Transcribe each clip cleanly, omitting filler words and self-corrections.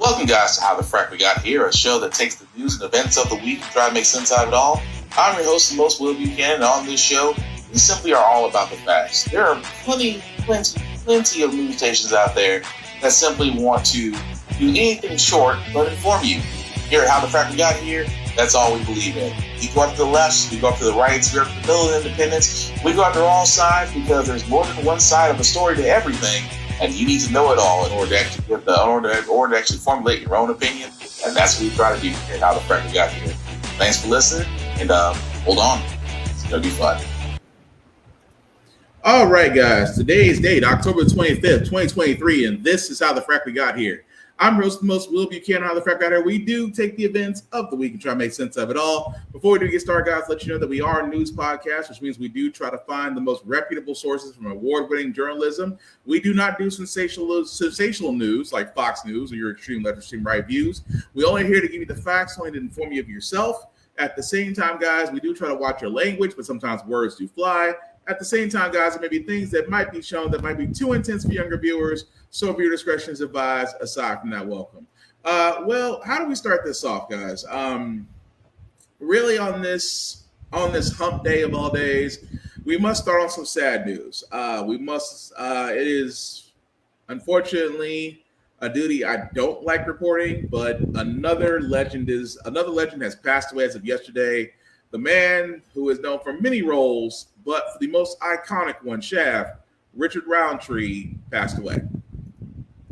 Welcome, guys, to How the Frack We Got Here, a show that takes the news and events of the week and try to make sense out of it all. I'm your host, the most Will Buchanan, and on this show, we simply are all about the facts. There are plenty of news stations out there that simply want to do anything short but inform you. Here at How the Frack We Got Here, that's all we believe in. We go up to the left, we go up to the right, we go up to the middle of independence, we go after all sides because there's more than one side of a story to everything. And you need to know it all in order to actually formulate your own opinion. And that's what we try to do here at How the Frack We Got Here. Thanks for listening, and hold on. It's going to be fun. All right, guys. Today's date, October 25th, 2023, and this is How the Frack We Got Here. I'm your host, the most Will Buchanan, How the Frack Got Here. We do take the events of the week and try to make sense of it all. Before we do get started, guys, let you know that we are a news podcast, which means we do try to find the most reputable sources from award-winning journalism. We do not do sensational news like Fox News or your extreme left, extreme right views. We're only here to give you the facts, only to inform you of yourself. At the same time, guys, we do try to watch your language, but sometimes words do fly. At the same time, guys, there may be things that might be shown that might be too intense for younger viewers, so viewer discretion is advised. Aside from that, welcome. Well, how do we start this off, guys? Really, on this hump day of all days, we must start on some sad news. It is unfortunately a duty I don't like reporting, but another legend has passed away as of yesterday. The man who is known for many roles, but for the most iconic one, Shaft, Richard Roundtree, passed away.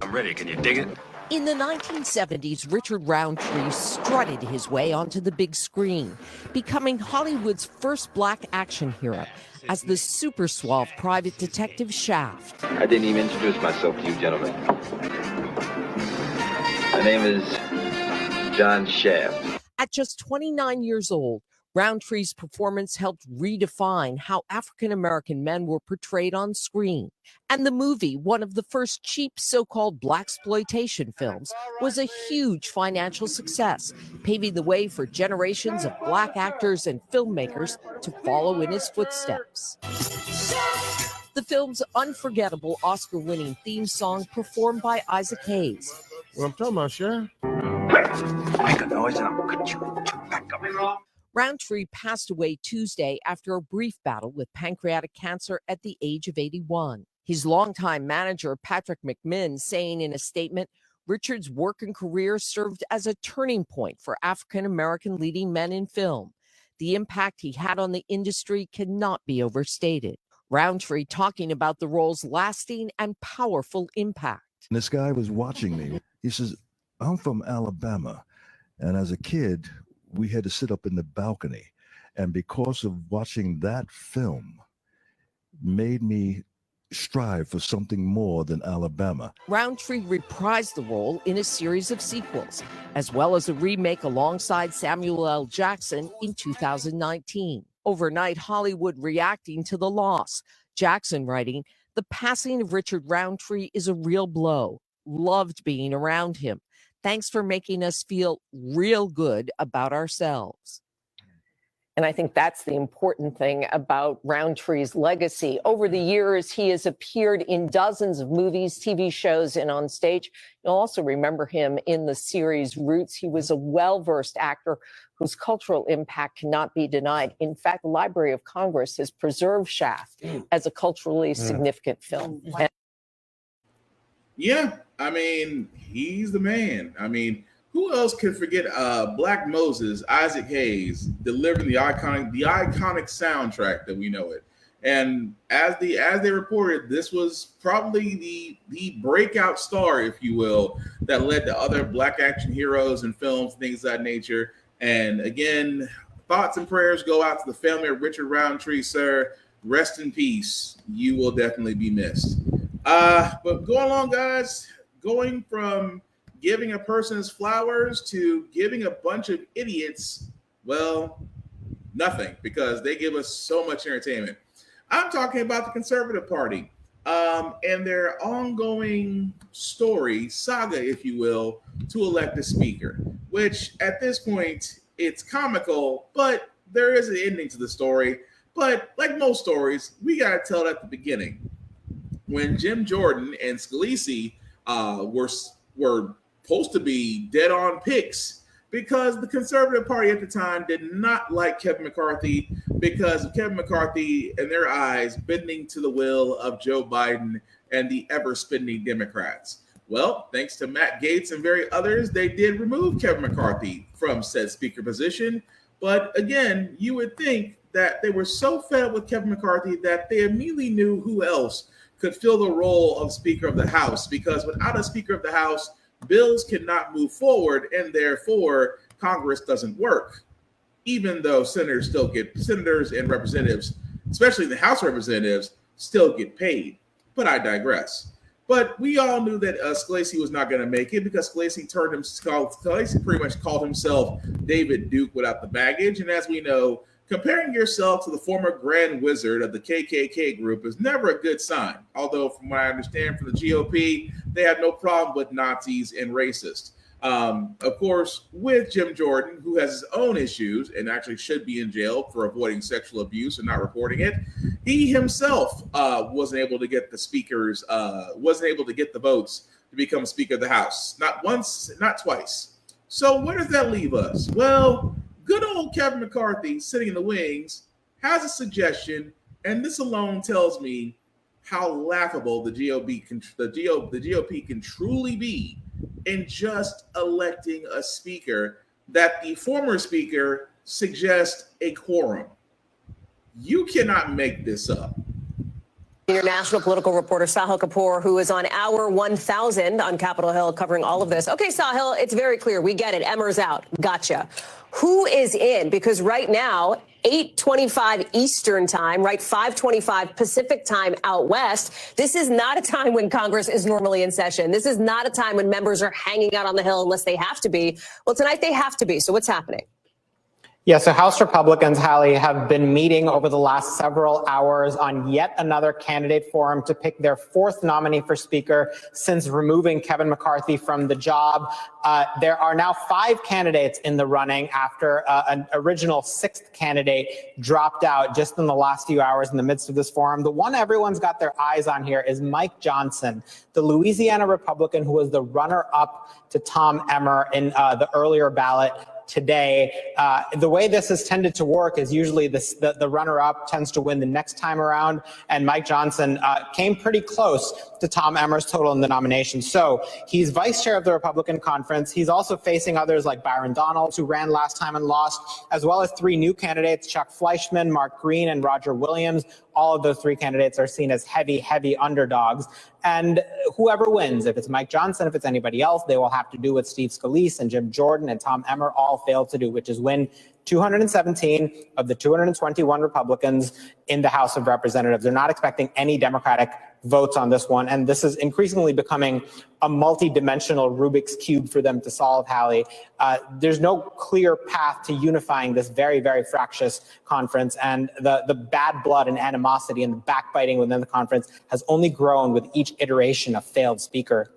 I'm ready. Can you dig it? In the 1970s, Richard Roundtree strutted his way onto the big screen, becoming Hollywood's first black action hero as the super suave private detective Shaft. I didn't even introduce myself to you, gentlemen. My name is John Shaft. At just 29 years old, Roundtree's performance helped redefine how African-American men were portrayed on screen. And the movie, one of the first cheap so-called blaxploitation films, was a huge financial success, paving the way for generations of black actors and filmmakers to follow in his footsteps. The film's unforgettable Oscar-winning theme song performed by Isaac Hayes. What I'm talking about, Shaft? Make a noise and I'll cut you back up. Roundtree passed away Tuesday after a brief battle with pancreatic cancer at the age of 81. His longtime manager, Patrick McMinn, saying in a statement, Richard's work and career served as a turning point for African-American leading men in film. The impact he had on the industry cannot be overstated. Roundtree talking about the role's lasting and powerful impact. This guy was watching me. He says, I'm from Alabama. And as a kid, we had to sit up in the balcony. And because of watching that film, made me strive for something more than Alabama. Roundtree reprised the role in a series of sequels, as well as a remake alongside Samuel L. Jackson in 2019. Overnight, Hollywood reacting to the loss. Jackson writing, the passing of Richard Roundtree is a real blow. Loved being around him. Thanks for making us feel real good about ourselves. And I think that's the important thing about Roundtree's legacy. Over the years, he has appeared in dozens of movies, TV shows, and on stage. You'll also remember him in the series Roots. He was a well-versed actor whose cultural impact cannot be denied. In fact, the Library of Congress has preserved Shaft as a culturally significant film. Yeah, I mean, he's the man. I mean, who else could forget Black Moses, Isaac Hayes, delivering the iconic soundtrack that we know it. And as they reported, this was probably the breakout star, if you will, that led to other black action heroes and films, things of that nature. And again, thoughts and prayers go out to the family of Richard Roundtree, sir. Rest in peace. You will definitely be missed. But go along, guys, going from giving a person his flowers to giving a bunch of idiots, well, nothing, because they give us so much entertainment. I'm talking about the Conservative Party and their ongoing saga, if you will, to elect a speaker, which at this point, it's comical, but there is an ending to the story. But like most stories, we got to tell it at the beginning. When Jim Jordan and Scalise were supposed to be dead-on picks, because the Conservative Party at the time did not like Kevin McCarthy because of Kevin McCarthy, in their eyes, bending to the will of Joe Biden and the ever-spending Democrats. Well, thanks to Matt Gaetz and very others, they did remove Kevin McCarthy from said speaker position. But again, you would think that they were so fed up with Kevin McCarthy that they immediately knew who else could fill the role of Speaker of the House, because without a Speaker of the House, bills cannot move forward, and therefore Congress doesn't work, even though senators and representatives, especially the House of Representatives, still get paid. But I digress. But we all knew that Scalise was not going to make it, because Scalise pretty much called himself David Duke without the baggage. And as we know, comparing yourself to the former Grand Wizard of the KKK group is never a good sign. Although, from what I understand from the GOP, they have no problem with Nazis and racists. Of course, with Jim Jordan, who has his own issues and actually should be in jail for avoiding sexual abuse and not reporting it, he himself wasn't able to get the votes to become Speaker of the House. Not once, not twice. So where does that leave us? Well, good old Kevin McCarthy, sitting in the wings, has a suggestion, and this alone tells me how laughable the GOP can truly be in just electing a speaker that the former speaker suggests a quorum. You cannot make this up. International political reporter Sahil Kapoor, who is on Hour 1000 on Capitol Hill covering all of this. Okay, Sahil, it's very clear. We get it. Emmer's out. Gotcha. Who is in? Because right now, 8:25 Eastern time, right? 5:25 Pacific time out west. This is not a time when Congress is normally in session. This is not a time when members are hanging out on the Hill unless they have to be. Well, tonight they have to be. So what's happening? Yeah, so House Republicans, Hallie, have been meeting over the last several hours on yet another candidate forum to pick their fourth nominee for Speaker since removing Kevin McCarthy from the job. There are now 5 candidates in the running after an original 6th candidate dropped out just in the last few hours in the midst of this forum. The one everyone's got their eyes on here is Mike Johnson, the Louisiana Republican who was the runner-up to Tom Emmer in the earlier ballot today. The way this has tended to work is usually the runner-up tends to win the next time around, and Mike Johnson came pretty close to Tom Emmer's total in the nomination. So he's vice chair of the Republican conference. He's also facing others like Byron Donalds, who ran last time and lost, as well as 3 new candidates, Chuck Fleischman, Mark Green, and Roger Williams. All of those 3 candidates are seen as heavy underdogs. And whoever wins, if it's Mike Johnson, if it's anybody else, they will have to do what Steve Scalise and Jim Jordan and Tom Emmer all failed to do, which is win 217 of the 221 Republicans in the House of Representatives. They're not expecting any Democratic votes on this one. And this is increasingly becoming a multi-dimensional Rubik's Cube for them to solve, Hallie. There's no clear path to unifying this very fractious conference. And the bad blood and animosity and the backbiting within the conference has only grown with each iteration of failed speaker.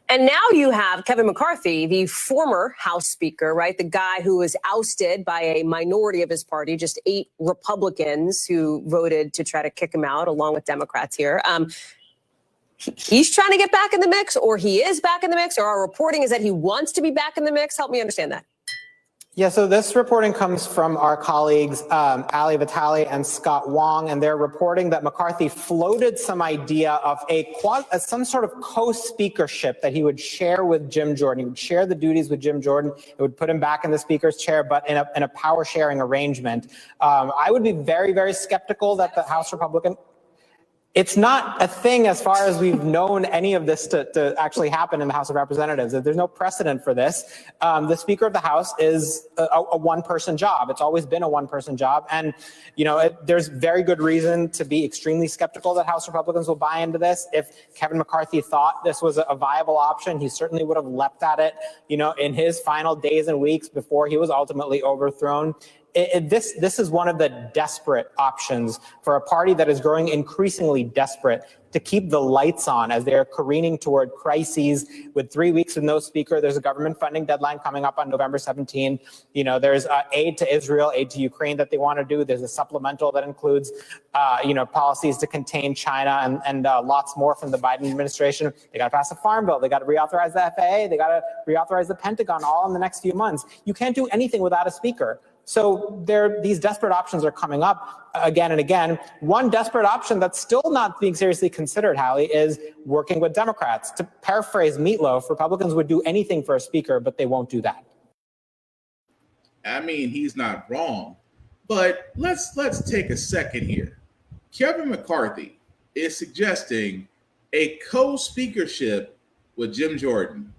And now you have Kevin McCarthy, the former House Speaker, right? The guy who was ousted by a minority of his party, just 8 Republicans who voted to try to kick him out, along with Democrats here. He's trying to get back in the mix, or he is back in the mix, or our reporting is that he wants to be back in the mix. Help me understand that. Yeah, so this reporting comes from our colleagues, Ali Vitale and Scott Wong, and they're reporting that McCarthy floated some idea of some sort of co-speakership that he would share with Jim Jordan. He would share the duties with Jim Jordan. It would put him back in the speaker's chair, but in a power-sharing arrangement. I would be very skeptical that the House Republican... It's not a thing as far as we've known any of this to actually happen in the House of Representatives. There's no precedent for this. The Speaker of the House is a one-person job. It's always been a one-person job. And, there's very good reason to be extremely skeptical that House Republicans will buy into this. If Kevin McCarthy thought this was a viable option, he certainly would have leapt at it, in his final days and weeks before he was ultimately overthrown. This is one of the desperate options for a party that is growing increasingly desperate to keep the lights on as they're careening toward crises with 3 weeks with no speaker. There's a government funding deadline coming up on November 17. There's aid to Israel, aid to Ukraine that they want to do. There's a supplemental that includes, policies to contain China and lots more from the Biden administration. They got to pass a farm bill. They got to reauthorize the FAA. They got to reauthorize the Pentagon all in the next few months. You can't do anything without a speaker. So these desperate options are coming up again and again. One desperate option that's still not being seriously considered, Hallie, is working with Democrats. To paraphrase Meatloaf, Republicans would do anything for a speaker, but they won't do that. I mean, he's not wrong. But let's take a second here. Kevin McCarthy is suggesting a co-speakership with Jim Jordan.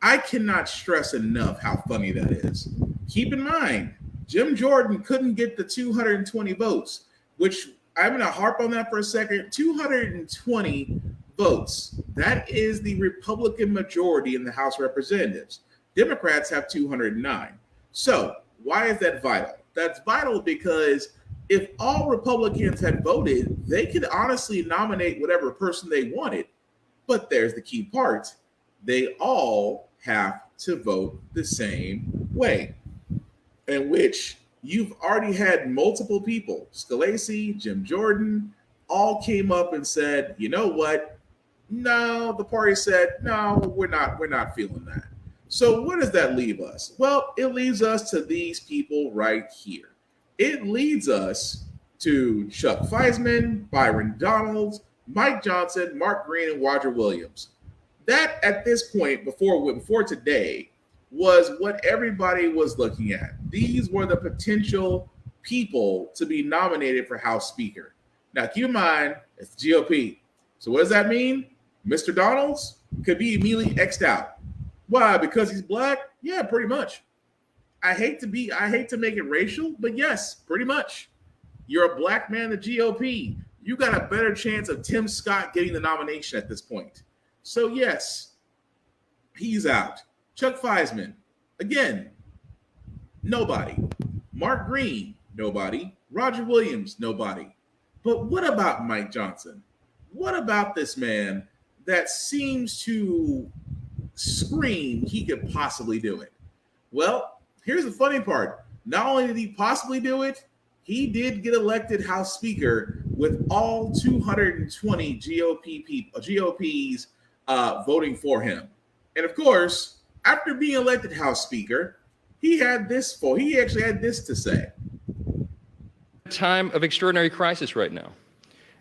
I cannot stress enough how funny that is. Keep in mind, Jim Jordan couldn't get the 220 votes, which I'm going to harp on that for a second. 220 votes. That is the Republican majority in the House of Representatives. Democrats have 209. So why is that vital? That's vital because if all Republicans had voted, they could honestly nominate whatever person they wanted. But there's the key part. They all have to vote the same way, in which you've already had multiple people, Scalise, Jim Jordan, all came up and said, you know what? No, the party said, no, we're not feeling that. So what does that leave us? Well, it leaves us to these people right here. It leads us to Chuck Feisman, Byron Donalds, Mike Johnson, Mark Green, and Roger Williams. That at this point, before today, was what everybody was looking at. These were the potential people to be nominated for House Speaker. Now, keep in mind, it's the GOP. So what does that mean? Mr. Donalds could be immediately X'd out. Why? Because he's black? Yeah, pretty much. I hate to make it racial, but yes, pretty much. You're a black man in the GOP. You got a better chance of Tim Scott getting the nomination at this point. So yes, he's out. Chuck Feisman, again, nobody. Mark Green, nobody. Roger Williams, nobody. But what about Mike Johnson? What about this man that seems to scream he could possibly do it? Well, here's the funny part. Not only did he possibly do it, he did get elected House Speaker with all 220 GOPs voting for him. And of course, after being elected House Speaker, he actually had this to say. Time of extraordinary crisis right now.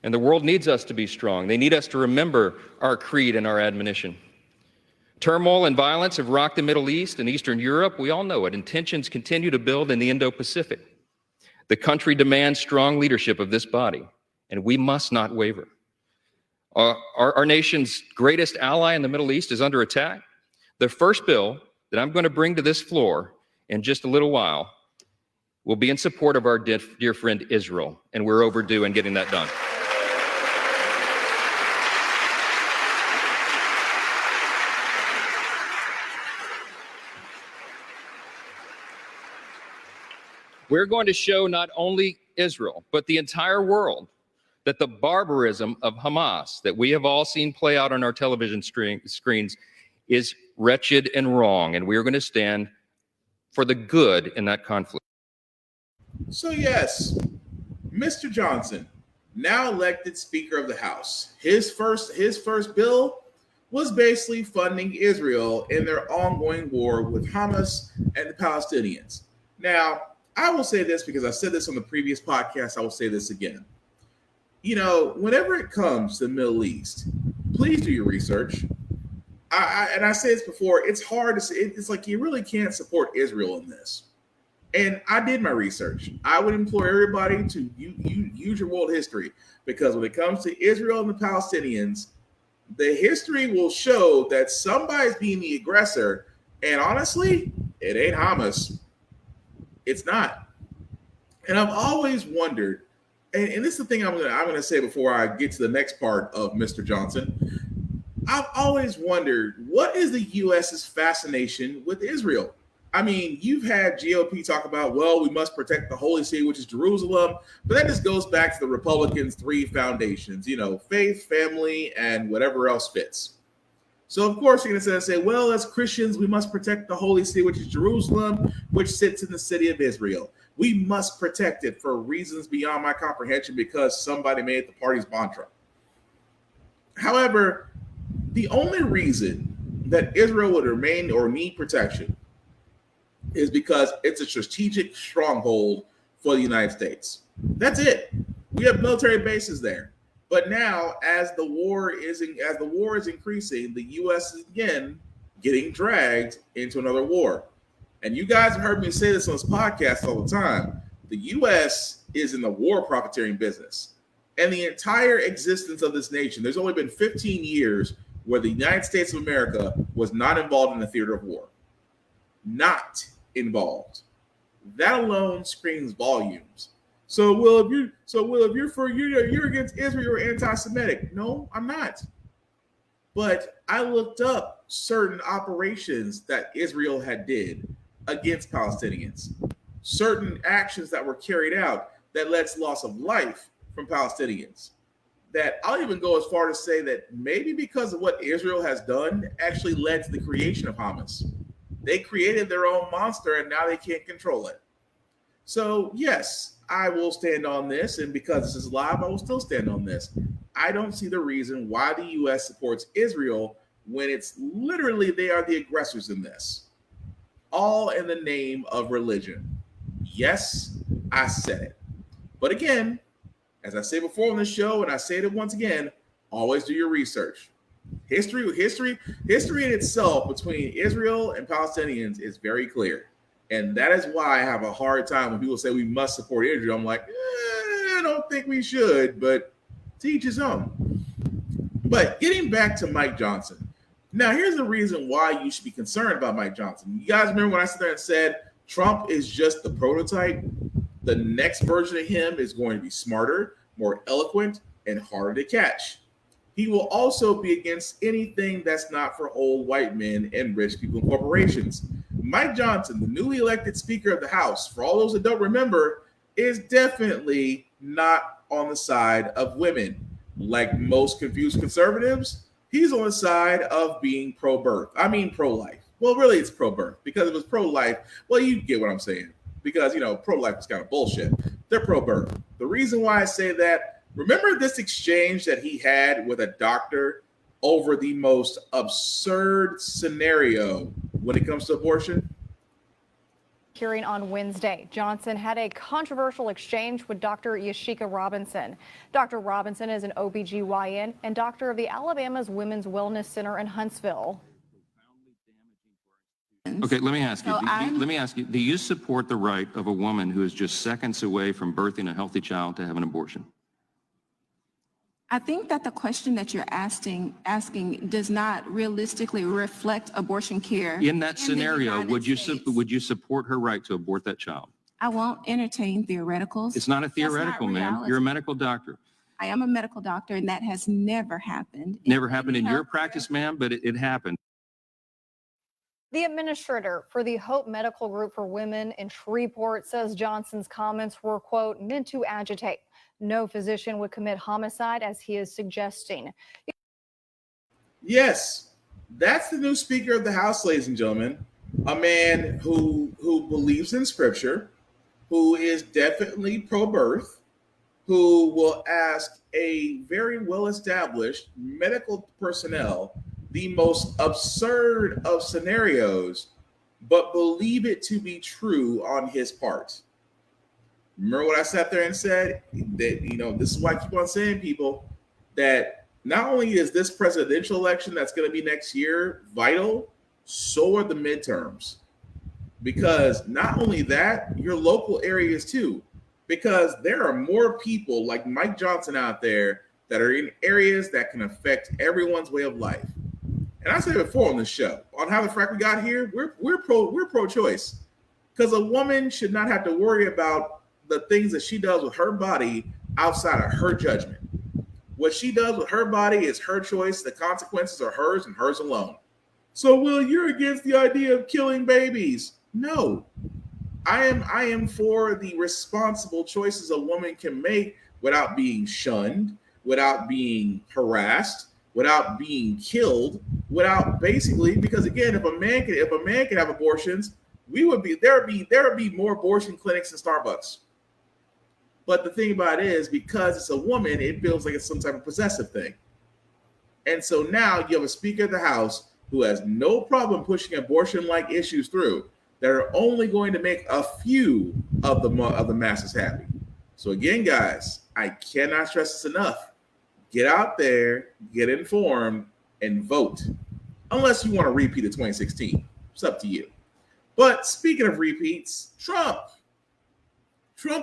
And the world needs us to be strong. They need us to remember our creed and our admonition. Turmoil and violence have rocked the Middle East and Eastern Europe. We all know it. And tensions continue to build in the Indo-Pacific. The country demands strong leadership of this body, and we must not waver. Our nation's greatest ally in the Middle East is under attack. The first bill that I'm going to bring to this floor in just a little while will be in support of our dear friend Israel, and we're overdue in getting that done. We're going to show not only Israel, but the entire world that the barbarism of Hamas that we have all seen play out on our television screens is wretched and wrong, and we are going to stand for the good in that conflict. So yes, Mr. Johnson, now elected Speaker of the House, his first bill was basically funding Israel in their ongoing war with Hamas and the Palestinians. Now, I will say this because I said this on the previous podcast. I will say this again. You know, whenever it comes to the Middle East, please do your research. And I say this before, it's hard to say. It's like you really can't support Israel in this. And I did my research. I would implore everybody to use your world history, because when it comes to Israel and the Palestinians, the history will show that somebody's being the aggressor. And honestly, it ain't Hamas. It's not. And I've always wondered, and this is the thing I'm gonna say before I get to the next part of Mr. Johnson. I've always wondered, what is the U.S.'s fascination with Israel? I mean, you've had GOP talk about, well, we must protect the holy city, which is Jerusalem. But that just goes back to the Republicans' three foundations, faith, family, and whatever else fits. So, of course, you're going to say, well, as Christians, we must protect the holy city, which is Jerusalem, which sits in the city of Israel. We must protect it for reasons beyond my comprehension because somebody made the party's mantra. However, the only reason that Israel would remain or need protection is because it's a strategic stronghold for the United States. That's it. We have military bases there. But now, as the war is increasing, the U.S. is again getting dragged into another war. And you guys have heard me say this on this podcast all the time. The U.S. is in the war profiteering business. And the entire existence of this nation, there's only been 15 years where the United States of America was not involved in the theater of war. Not involved. That alone screams volumes. So, you're against Israel, you're anti-Semitic. No, I'm not. But I looked up certain operations that Israel had did against Palestinians, certain actions that were carried out that led to loss of life from Palestinians. That I'll even go as far to say that maybe because of what Israel has done actually led to the creation of Hamas. They created their own monster and now they can't control it. So yes, I will stand on this, and because this is live, I will still stand on this. I don't see the reason why the U.S. supports Israel when it's literally they are the aggressors in this, all in the name of religion. Yes, I said it. But again, as I say before on the show, and I say it once again, always do your research. History in itself between Israel and Palestinians is very clear. And that is why I have a hard time when people say we must support Israel. I'm like, I don't think we should, but to each his own. But getting back to Mike Johnson. Now, here's the reason why you should be concerned about Mike Johnson. You guys remember when I sat there and said Trump is just the prototype? The next version of him is going to be smarter, more eloquent, and harder to catch. He will also be against anything that's not for old white men and rich people and corporations. Mike Johnson, the newly elected Speaker of the House, for all those that don't remember, is definitely not on the side of women. Like most confused conservatives, he's on the side of being pro-birth. I mean pro-life. Well, really, it's pro-birth because if it was pro-life, well, you get what I'm saying. Because, pro-life is kind of bullshit. They're pro-birth. The reason why I say that, remember this exchange that he had with a doctor over the most absurd scenario when it comes to abortion? Hearing on Wednesday, Johnson had a controversial exchange with Dr. Yashika Robinson. Dr. Robinson is an OBGYN and doctor of the Alabama's Women's Wellness Center in Huntsville. Okay, let me ask you, do you support the right of a woman who is just seconds away from birthing a healthy child to have an abortion? I think that the question that you're asking does not realistically reflect abortion care. In that scenario, would you support her right to abort that child? I won't entertain theoreticals. It's not a theoretical, ma'am. You're a medical doctor. I am a medical doctor, and that has never happened. Never happened in your practice, ma'am, but it happened. The administrator for the Hope Medical Group for Women in Shreveport says Johnson's comments were, quote, meant to agitate. No physician would commit homicide as he is suggesting. Yes, that's the new Speaker of the House, ladies and gentlemen. A man who believes in scripture, who is definitely pro-birth, who will ask a very well-established medical personnel the most absurd of scenarios, but believe it to be true on his part. Remember what I sat there and said? That, this is why I keep on saying, people, that not only is this presidential election that's going to be next year vital, so are the midterms. Because not only that, your local areas too. Because there are more people like Mike Johnson out there that are in areas that can affect everyone's way of life. And I said before on the show, on How the Frack We Got Here, we're pro-choice. Because a woman should not have to worry about the things that she does with her body outside of her judgment. What she does with her body is her choice. The consequences are hers and hers alone. So, Will, you're against the idea of killing babies. No, I am for the responsible choices a woman can make without being shunned, without being harassed, without being killed, without basically, because again, if a man can have abortions, there would be more abortion clinics in Starbucks. But the thing about it is, because it's a woman, it feels like it's some type of possessive thing. And so now you have a Speaker of the House who has no problem pushing abortion-like issues through that are only going to make a few of the masses happy. So again, guys, I cannot stress this enough. Get out there, get informed, and vote. Unless you want to repeat of 2016. It's up to you. But speaking of repeats, Trump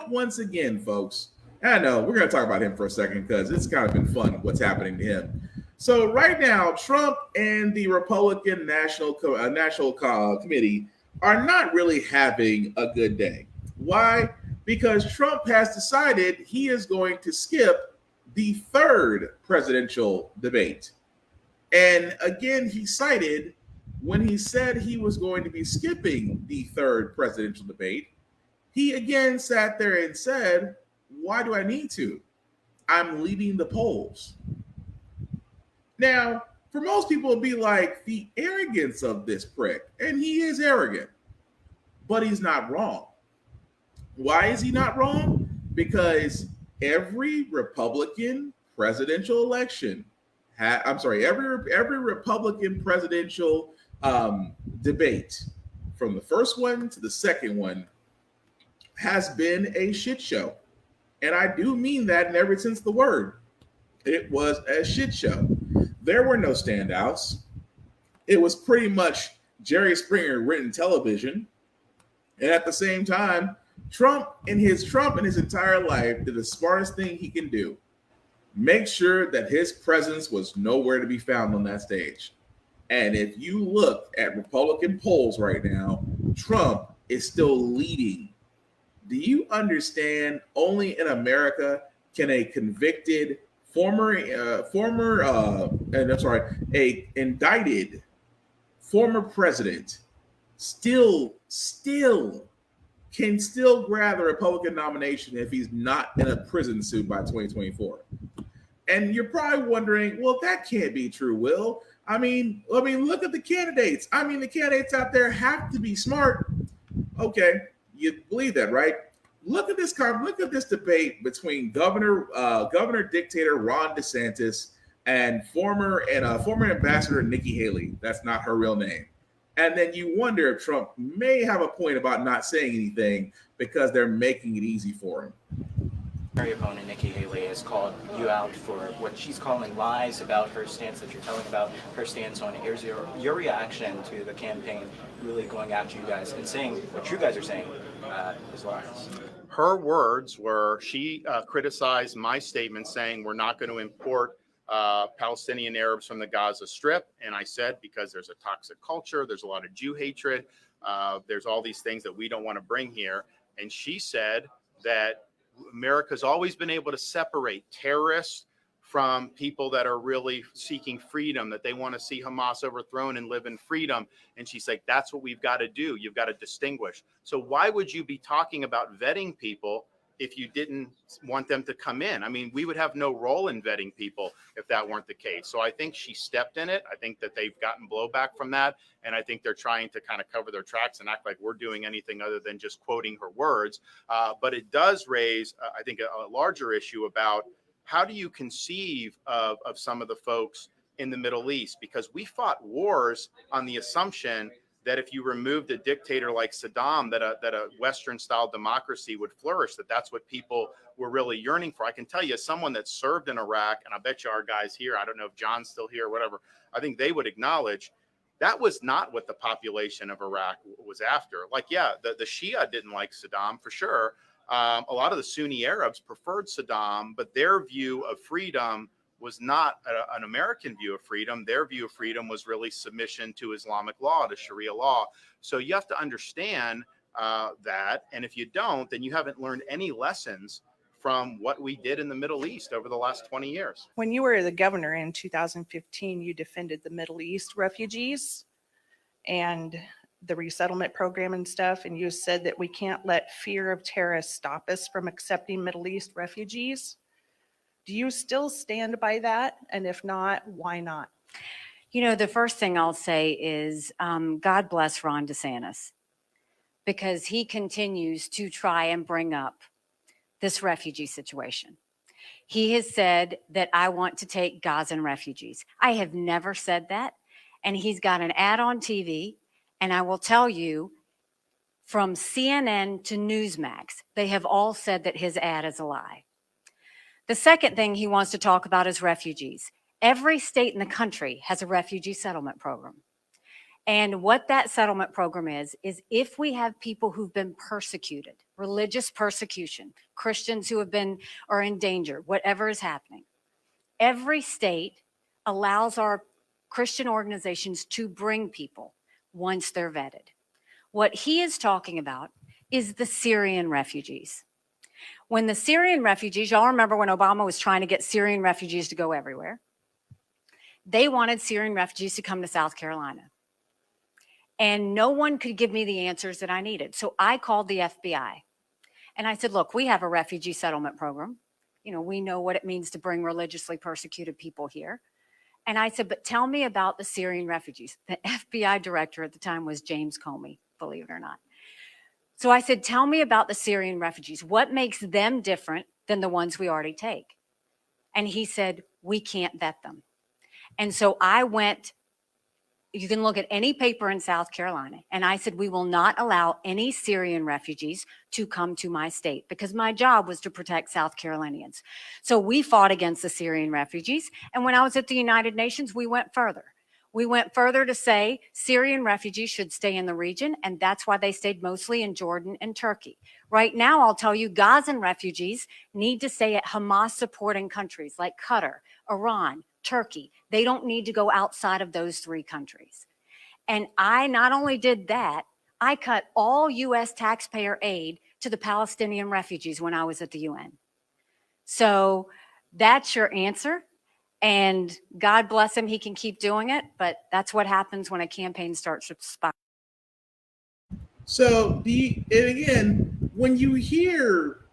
once again, folks. I know we're going to talk about him for a second because it's kind of been fun what's happening to him. So right now, Trump and the Republican National Committee are not really having a good day. Why? Because Trump has decided he is going to skip the third presidential debate. And again, he cited when he said he was going to be skipping the third presidential debate, he again sat there and said, why do I need to? I'm leading the polls. Now, for most people, it'd be like the arrogance of this prick, and he is arrogant, but he's not wrong. Why is he not wrong? Because every Republican presidential election, every Republican presidential debate, from the first one to the second one, has been a shit show. And I do mean that in every sense of the word. It was a shit show. There were no standouts. It was pretty much Jerry Springer written television. And at the same time, Trump in his entire life did the smartest thing he can do. Make sure that his presence was nowhere to be found on that stage. And if you look at Republican polls right now, Trump is still leading. Do you understand? Only in America can a convicted indicted former president still can grab the Republican nomination if he's not in a prison suit by 2024. And you're probably wondering, well, that can't be true, Will. I mean, look at the candidates. I mean, the candidates out there have to be smart. Okay, you believe that, right? Look at this debate between governor dictator Ron DeSantis and former ambassador Nikki Haley. That's not her real name. And then you wonder if Trump may have a point about not saying anything because they're making it easy for him. Your opponent, Nikki Haley, has called you out for what she's calling lies about her stance that you're telling about her stance on your reaction to the campaign really going after you guys and saying what you guys are saying is lies. Her words were, she criticized my statement saying we're not going to import Palestinian Arabs from the Gaza Strip. And I said, because there's a toxic culture, there's a lot of Jew hatred, there's all these things that we don't want to bring here. And she said that America's always been able to separate terrorists from people that are really seeking freedom, that they want to see Hamas overthrown and live in freedom. And she's like, that's what we've got to do. You've got to distinguish. So why would you be talking about vetting people if you didn't want them to come in? I mean, we would have no role in vetting people if that weren't the case. So I think she stepped in it. I think that they've gotten blowback from that. And I think they're trying to kind of cover their tracks and act like we're doing anything other than just quoting her words. But it does raise, I think, a larger issue about how do you conceive of some of the folks in the Middle East? Because we fought wars on the assumption that if you removed a dictator like Saddam, that a Western-style democracy would flourish, that's what people were really yearning for. I can tell you, as someone that served in Iraq, and I bet you our guys here, I don't know if John's still here or whatever, I think they would acknowledge that was not what the population of Iraq was after. Like, yeah, the Shia didn't like Saddam, for sure. A lot of the Sunni Arabs preferred Saddam, but their view of freedom was not an American view of freedom. Their view of freedom was really submission to Islamic law, to Sharia law. So you have to understand that. And if you don't, then you haven't learned any lessons from what we did in the Middle East over the last 20 years. When you were the governor in 2015, you defended the Middle East refugees. And the resettlement program and stuff, and you said that we can't let fear of terrorists stop us from accepting Middle East refugees. Do you still stand by that? And if not, why not? You know, the first thing I'll say is God bless Ron DeSantis, because he continues to try and bring up this refugee situation. He has said that I want to take Gazan refugees. I have never said that. And he's got an ad on TV. And I will tell you, from CNN to Newsmax, they have all said that his ad is a lie. The second thing he wants to talk about is refugees. Every state in the country has a refugee settlement program. And what that settlement program is if we have people who've been persecuted, religious persecution, Christians who have been or in danger, whatever is happening, every state allows our Christian organizations to bring people once they're vetted. What he is talking about is the Syrian refugees. When the Syrian refugees, y'all remember when Obama was trying to get Syrian refugees to go everywhere? They wanted Syrian refugees to come to South Carolina. And no one could give me the answers that I needed. So I called the FBI and I said, look, we have a refugee settlement program. You know, we know what it means to bring religiously persecuted people here. And I said, but tell me about the Syrian refugees. The FBI director at the time was James Comey, believe it or not. So I said, tell me about the Syrian refugees. What makes them different than the ones we already take? And he said, we can't vet them. And so I went, you can look at any paper in South Carolina. And I said, we will not allow any Syrian refugees to come to my state because my job was to protect South Carolinians. So we fought against the Syrian refugees. And when I was at the United Nations, we went further. We went further to say Syrian refugees should stay in the region. And that's why they stayed mostly in Jordan and Turkey. Right now, I'll tell you, Gazan refugees need to stay at Hamas supporting countries like Qatar, Iran, Turkey. They don't need to go outside of those three countries. And I not only did that, I cut all U.S. taxpayer aid to the Palestinian refugees when I was at the UN. So that's your answer. And God bless him, he can keep doing it. But that's what happens when a campaign starts to spot. So and again, when you hear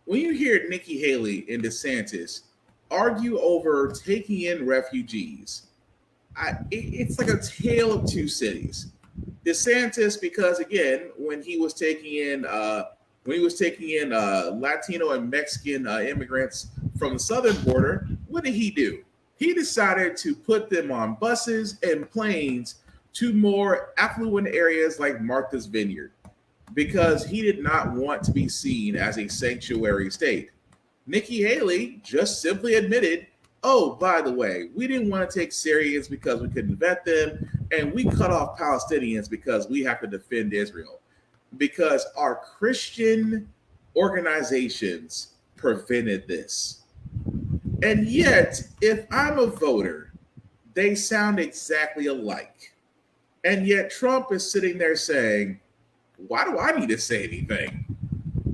Nikki Haley and DeSantis argue over taking in refugees, it's like a tale of two cities. DeSantis, because again, when he was taking in Latino and Mexican immigrants from the southern border, what did he do? He decided to put them on buses and planes to more affluent areas like Martha's Vineyard because he did not want to be seen as a sanctuary state. Nikki Haley just simply admitted, oh, by the way, we didn't want to take Syrians because we couldn't vet them, and we cut off Palestinians because we have to defend Israel, because our Christian organizations prevented this. And yet, if I'm a voter, they sound exactly alike. And yet Trump is sitting there saying, why do I need to say anything?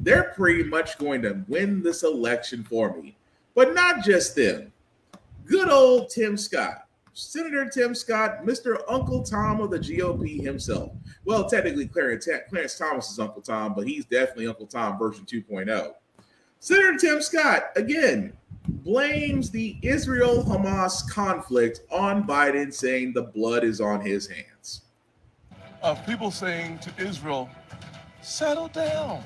They're pretty much going to win this election for me. But not just them. Good old Tim Scott, Senator Tim Scott, Mr. Uncle Tom of the GOP himself. Well, technically Clarence Thomas is Uncle Tom, but he's definitely Uncle Tom version 2.0. Senator Tim Scott, again, blames the Israel-Hamas conflict on Biden, saying the blood is on his hands. Of people saying to Israel, settle down.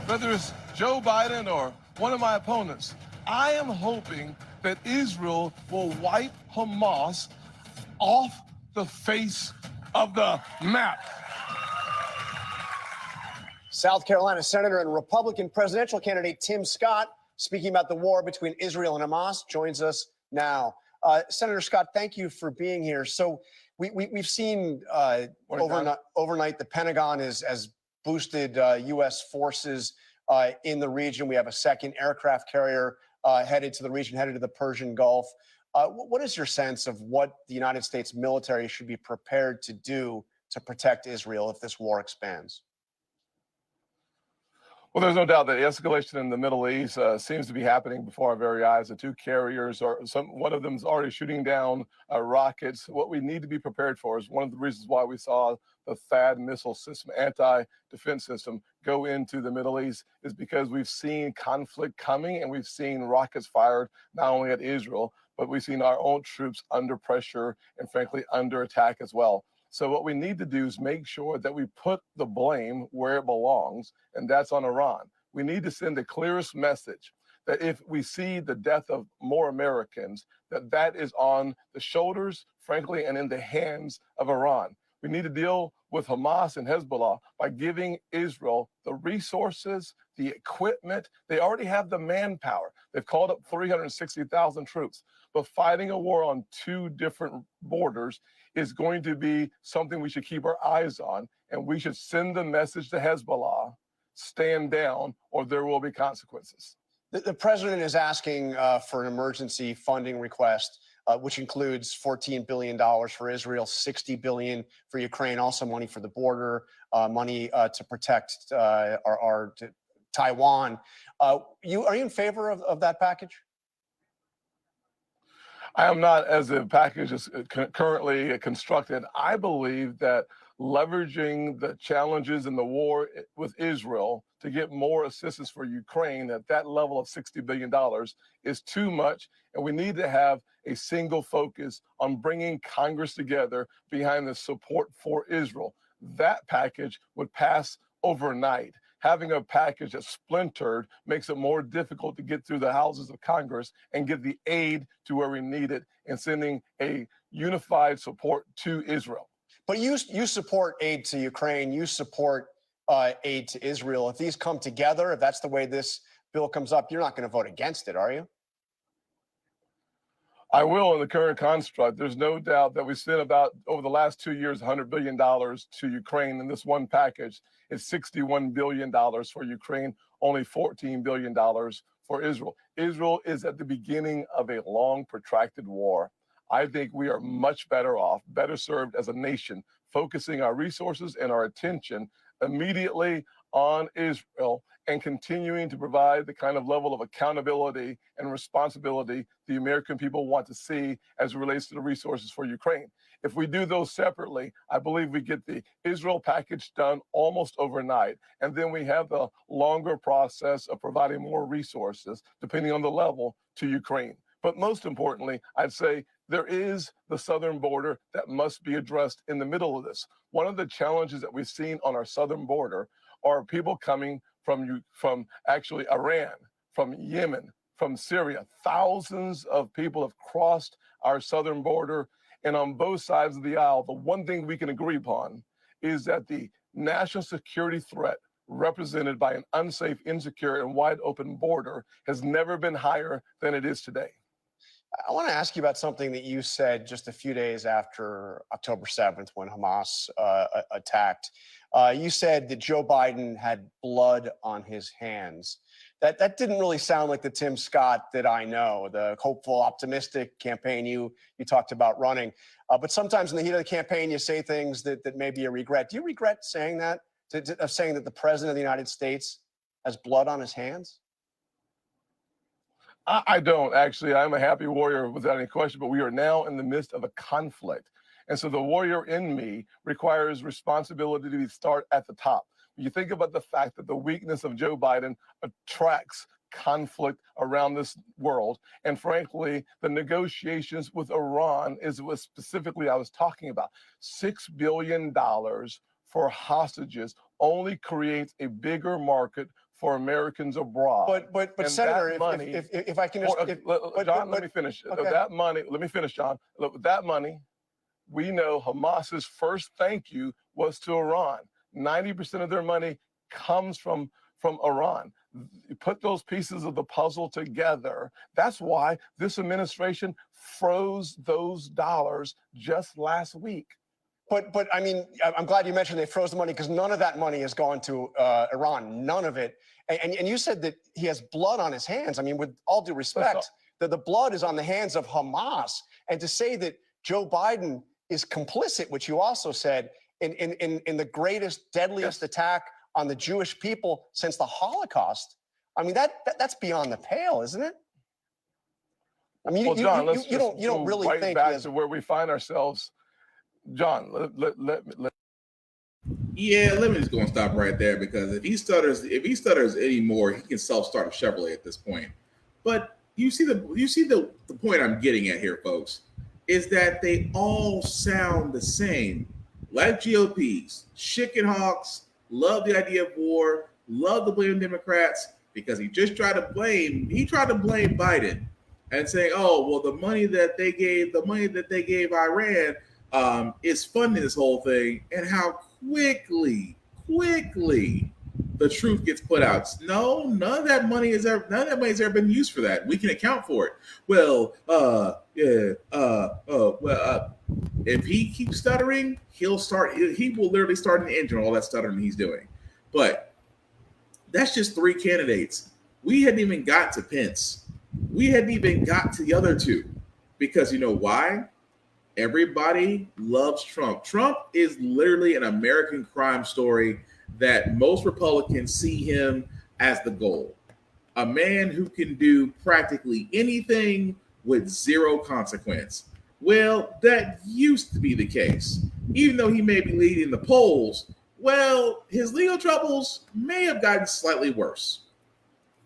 Whether it's Joe Biden or one of my opponents, I am hoping that Israel will wipe Hamas off the face of the map. South Carolina Senator and Republican presidential candidate Tim Scott, speaking about the war between Israel and Hamas, joins us now. Senator Scott, thank you for being here. So we've seen overnight the Pentagon has boosted U.S. forces in the region. We have a second aircraft carrier headed to the region, headed to the Persian Gulf. What is your sense of what the United States military should be prepared to do to protect Israel if this war expands? Well, there's no doubt that escalation in the Middle East seems to be happening before our very eyes. The two carriers, one of them is already shooting down rockets. What we need to be prepared for is one of the reasons why we saw the THAAD missile system, anti-defense system, go into the Middle East is because we've seen conflict coming and we've seen rockets fired not only at Israel, but we've seen our own troops under pressure and frankly under attack as well. So what we need to do is make sure that we put the blame where it belongs, and that's on Iran. We need to send the clearest message that if we see the death of more Americans, that is on the shoulders, frankly, and in the hands of Iran. We need to deal with Hamas and Hezbollah by giving Israel the resources, the equipment. They already have the manpower. They've called up 360,000 troops. But fighting a war on two different borders is going to be something we should keep our eyes on. And we should send the message to Hezbollah, stand down, or there will be consequences. The president is asking for an emergency funding request, which includes $14 billion for Israel, $60 billion for Ukraine, also money for the border, money to protect our Taiwan. Are you in favor of that package? I am not, as the package is currently constructed. I believe that leveraging the challenges in the war with Israel to get more assistance for Ukraine at that level of $60 billion is too much. And we need to have a single focus on bringing Congress together behind the support for Israel. That package would pass overnight. Having a package that's splintered makes it more difficult to get through the houses of Congress and get the aid to where we need it and sending a unified support to Israel. But you support aid to Ukraine, you support aid to Israel. If these come together, if that's the way this bill comes up, you're not going to vote against it, are you? I will in the current construct. There's no doubt that we spent about, over the last 2 years, $100 billion to Ukraine in this one package. It's $61 billion for Ukraine, only $14 billion for Israel. Israel is at the beginning of a long, protracted war. I think we are much better off, better served as a nation, focusing our resources and our attention immediately on Israel and continuing to provide the kind of level of accountability and responsibility the American people want to see as it relates to the resources for Ukraine. If we do those separately, I believe we get the Israel package done almost overnight. And then we have the longer process of providing more resources, depending on the level, to Ukraine. But most importantly, I'd say there is the southern border that must be addressed in the middle of this. One of the challenges that we've seen on our southern border are people coming from actually Iran, from Yemen, from Syria. Thousands of people have crossed our southern border. And on both sides of the aisle, the one thing we can agree upon is that the national security threat represented by an unsafe, insecure, and wide open border has never been higher than it is today. I want to ask you about something that you said just a few days after October 7th when Hamas attacked. You said that Joe Biden had blood on his hands. That didn't really sound like the Tim Scott that I know, the hopeful, optimistic campaign you talked about running. But sometimes in the heat of the campaign, you say things that maybe you regret. Do you regret saying that, saying that the president of the United States has blood on his hands? I don't, actually. I'm a happy warrior without any question, but we are now in the midst of a conflict. And so the warrior in me requires responsibility to start at the top. You think about the fact that the weakness of Joe Biden attracts conflict around this world. And frankly, the negotiations with Iran is what specifically I was talking about. $6 billion for hostages only creates a bigger market for Americans abroad. But Senator, money, if I can just... John, let me finish. Okay. That money, let me finish, John. Look, that money, we know Hamas's first thank you was to Iran. 90% of their money comes from Iran. You put those pieces of the puzzle together. That's why this administration froze those dollars just last week. But I mean, I'm glad you mentioned they froze the money because none of that money has gone to Iran, none of it. And you said that he has blood on his hands. I mean, with all due respect, that the blood is on the hands of Hamas. And to say that Joe Biden is complicit, which you also said, in the greatest, deadliest attack on the Jewish people since the Holocaust. I mean, that's beyond the pale, isn't it? I mean, well, John, let's you don't really right think back to where we find ourselves. John, Yeah, let me just go and stop right there, because if he stutters anymore, he can self-start a Chevrolet at this point. But you see the point I'm getting at here, folks, is that they all sound the same. Like GOPs, chicken hawks, love the idea of war, love to blame Democrats, because he tried to blame Biden and say, oh, well, the money that they gave Iran is funding this whole thing, and how quickly the truth gets put out. No, none of that money has ever been used for that. We can account for it. Well, if he keeps stuttering, he will literally start an engine, all that stuttering he's doing. But that's just 3 candidates. We hadn't even got to Pence. We hadn't even got to the other 2, because you know why? Everybody loves Trump. Trump is literally an American crime story that most Republicans see him as the goal. A man who can do practically anything with 0 consequence. Well, that used to be the case. Even though he may be leading the polls, well, his legal troubles may have gotten slightly worse.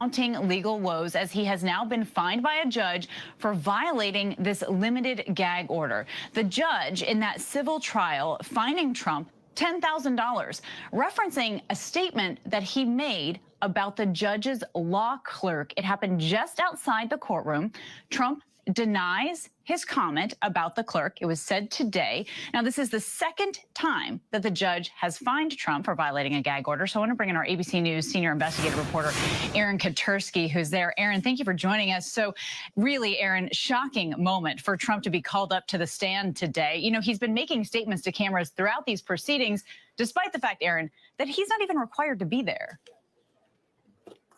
Legal woes, as he has now been fined by a judge for violating this limited gag order. The judge in that civil trial fining Trump $10,000, referencing a statement that he made about the judge's law clerk. It happened just outside the courtroom. Trump denies his comment about the clerk. It was said today. Now, this is the second time that the judge has fined Trump for violating a gag order. So I want to bring in our ABC News senior investigative reporter, Aaron Katursky, who's there. Aaron, thank you for joining us. So really, Aaron, shocking moment for Trump to be called up to the stand today. You know, he's been making statements to cameras throughout these proceedings, despite the fact, Aaron, that he's not even required to be there.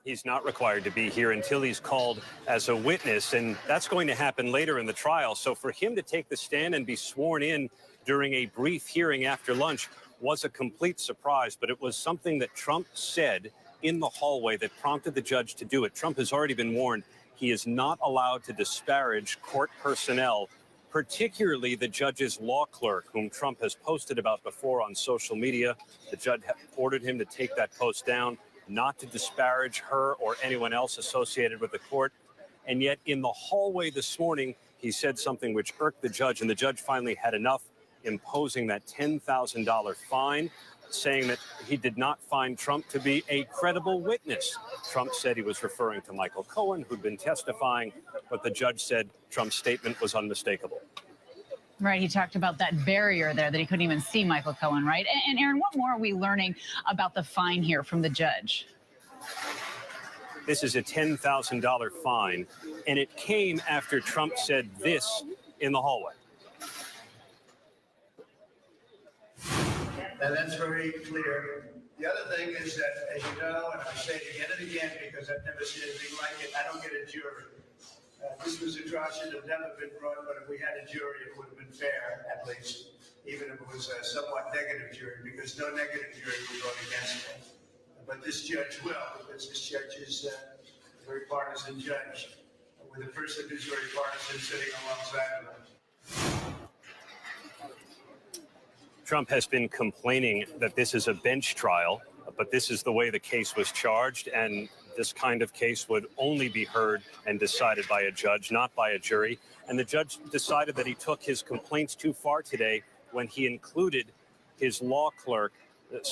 He's not required to be here until he's called as a witness, and that's going to happen later in the trial. So for him to take the stand and be sworn in during a brief hearing after lunch was a complete surprise, but it was something that Trump said in the hallway that prompted the judge to do it. Trump has already been warned he is not allowed to disparage court personnel, particularly the judge's law clerk, whom Trump has posted about before on social media. The judge ordered him to take that post down, not to disparage her or anyone else associated with the court. And yet in the hallway this morning, he said something which irked the judge, and the judge finally had enough, imposing that $10,000 fine, saying that he did not find Trump to be a credible witness. Trump said he was referring to Michael Cohen, who'd been testifying, but the judge said Trump's statement was unmistakable. Right. He talked about that barrier there, that he couldn't even see Michael Cohen. Right. And Aaron, what more are we learning about the fine here from the judge? This is a $10,000 fine, and it came after Trump said this in the hallway. And that's very clear. The other thing is that, as you know, and I say it again and again because I've never seen anything like it, I don't get a jury. This was a trial should have never been brought, but if we had a jury, it would have been fair, at least, even if it was a somewhat negative jury, because no negative jury would vote against it. But this judge will, because this judge is a very partisan judge, with a person who's very partisan sitting alongside of him. Trump has been complaining that this is a bench trial, but this is the way the case was charged, and this kind of case would only be heard and decided by a judge, not by a jury. And the judge decided that he took his complaints too far today when he included his law clerk,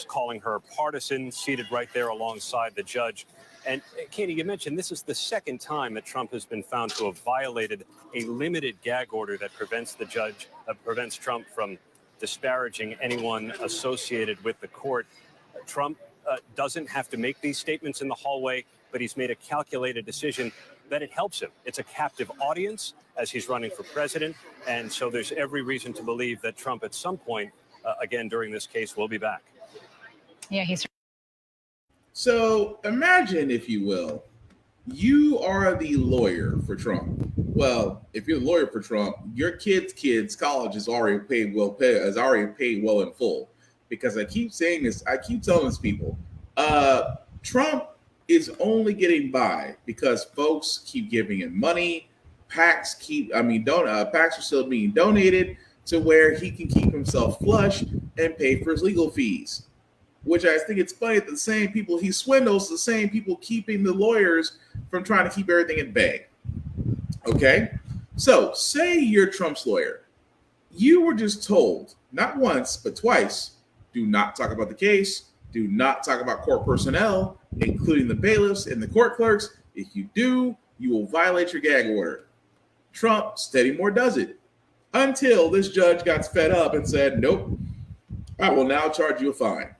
calling her partisan, seated right there alongside the judge. And Katie, you mentioned this is the second time that Trump has been found to have violated a limited gag order that prevents Trump from disparaging anyone associated with the court. Trump doesn't have to make these statements in the hallway, but he's made a calculated decision that it helps him. It's a captive audience as he's running for president. And so there's every reason to believe that Trump at some point, again, during this case, will be back. Yeah, he's. So imagine, if you will, you are the lawyer for Trump. Well, if you're the lawyer for Trump, your kid's college is already paid well in full. Because I keep saying this, I keep telling these people, Trump is only getting by because folks keep giving him money. PACs PACs are still being donated to where he can keep himself flush and pay for his legal fees. Which I think it's funny that the same people he swindles, the same people keeping the lawyers from trying to keep everything at bay. Okay? So, say you're Trump's lawyer. You were just told, not once, but twice, do not talk about the case, do not talk about court personnel, including the bailiffs and the court clerks. If you do, you will violate your gag order. Trump, steady more does it. Until this judge got fed up and said, nope, I will now charge you a fine.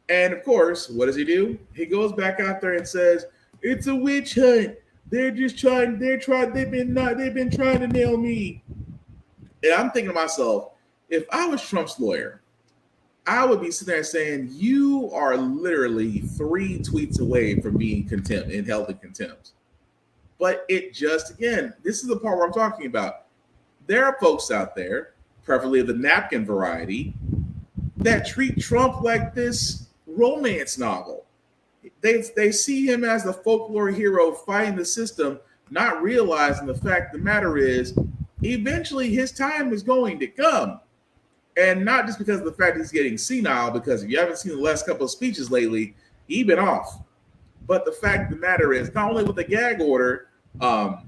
And of course, what does he do? He goes back out there and says, it's a witch hunt. They've been trying to nail me. And I'm thinking to myself, if I was Trump's lawyer, I would be sitting there saying, you are literally 3 tweets away from being held in contempt. But it just, again, this is the part where I'm talking about. There are folks out there, preferably of the napkin variety, that treat Trump like this romance novel. They see him as the folklore hero fighting the system, not realizing the fact of the matter is, eventually his time is going to come. And not just because of the fact he's getting senile, because if you haven't seen the last couple of speeches lately, he's been off. But the fact of the matter is, not only with the gag order that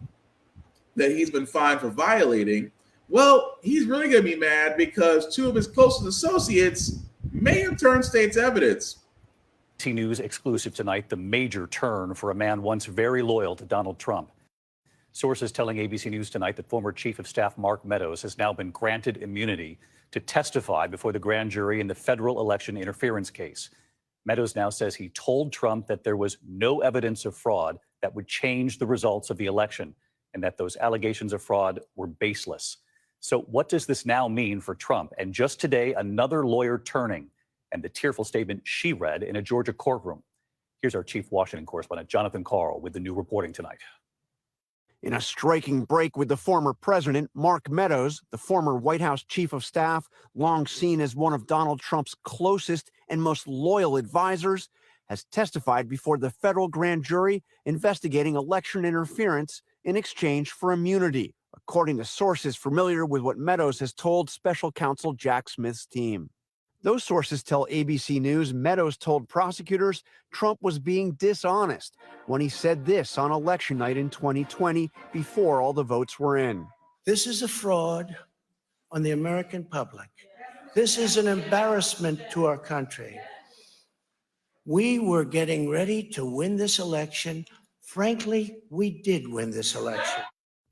he's been fined for violating, well, he's really going to be mad because 2 of his closest associates may have turned state's evidence. ABC News exclusive tonight, the major turn for a man once very loyal to Donald Trump. Sources telling ABC News tonight that former Chief of Staff Mark Meadows has now been granted immunity to testify before the grand jury in the federal election interference case. Meadows now says he told Trump that there was no evidence of fraud that would change the results of the election and that those allegations of fraud were baseless. So what does this now mean for Trump? And just today, another lawyer turning and the tearful statement she read in a Georgia courtroom. Here's our chief Washington correspondent, Jonathan Karl, with the new reporting tonight. In a striking break with the former president, Mark Meadows, the former White House chief of staff, long seen as one of Donald Trump's closest and most loyal advisors, has testified before the federal grand jury investigating election interference in exchange for immunity, according to sources familiar with what Meadows has told special counsel Jack Smith's team. Those sources tell ABC News Meadows told prosecutors Trump was being dishonest when he said this on election night in 2020 before all the votes were in. This is a fraud on the American public. This is an embarrassment to our country. We were getting ready to win this election. Frankly, we did win this election.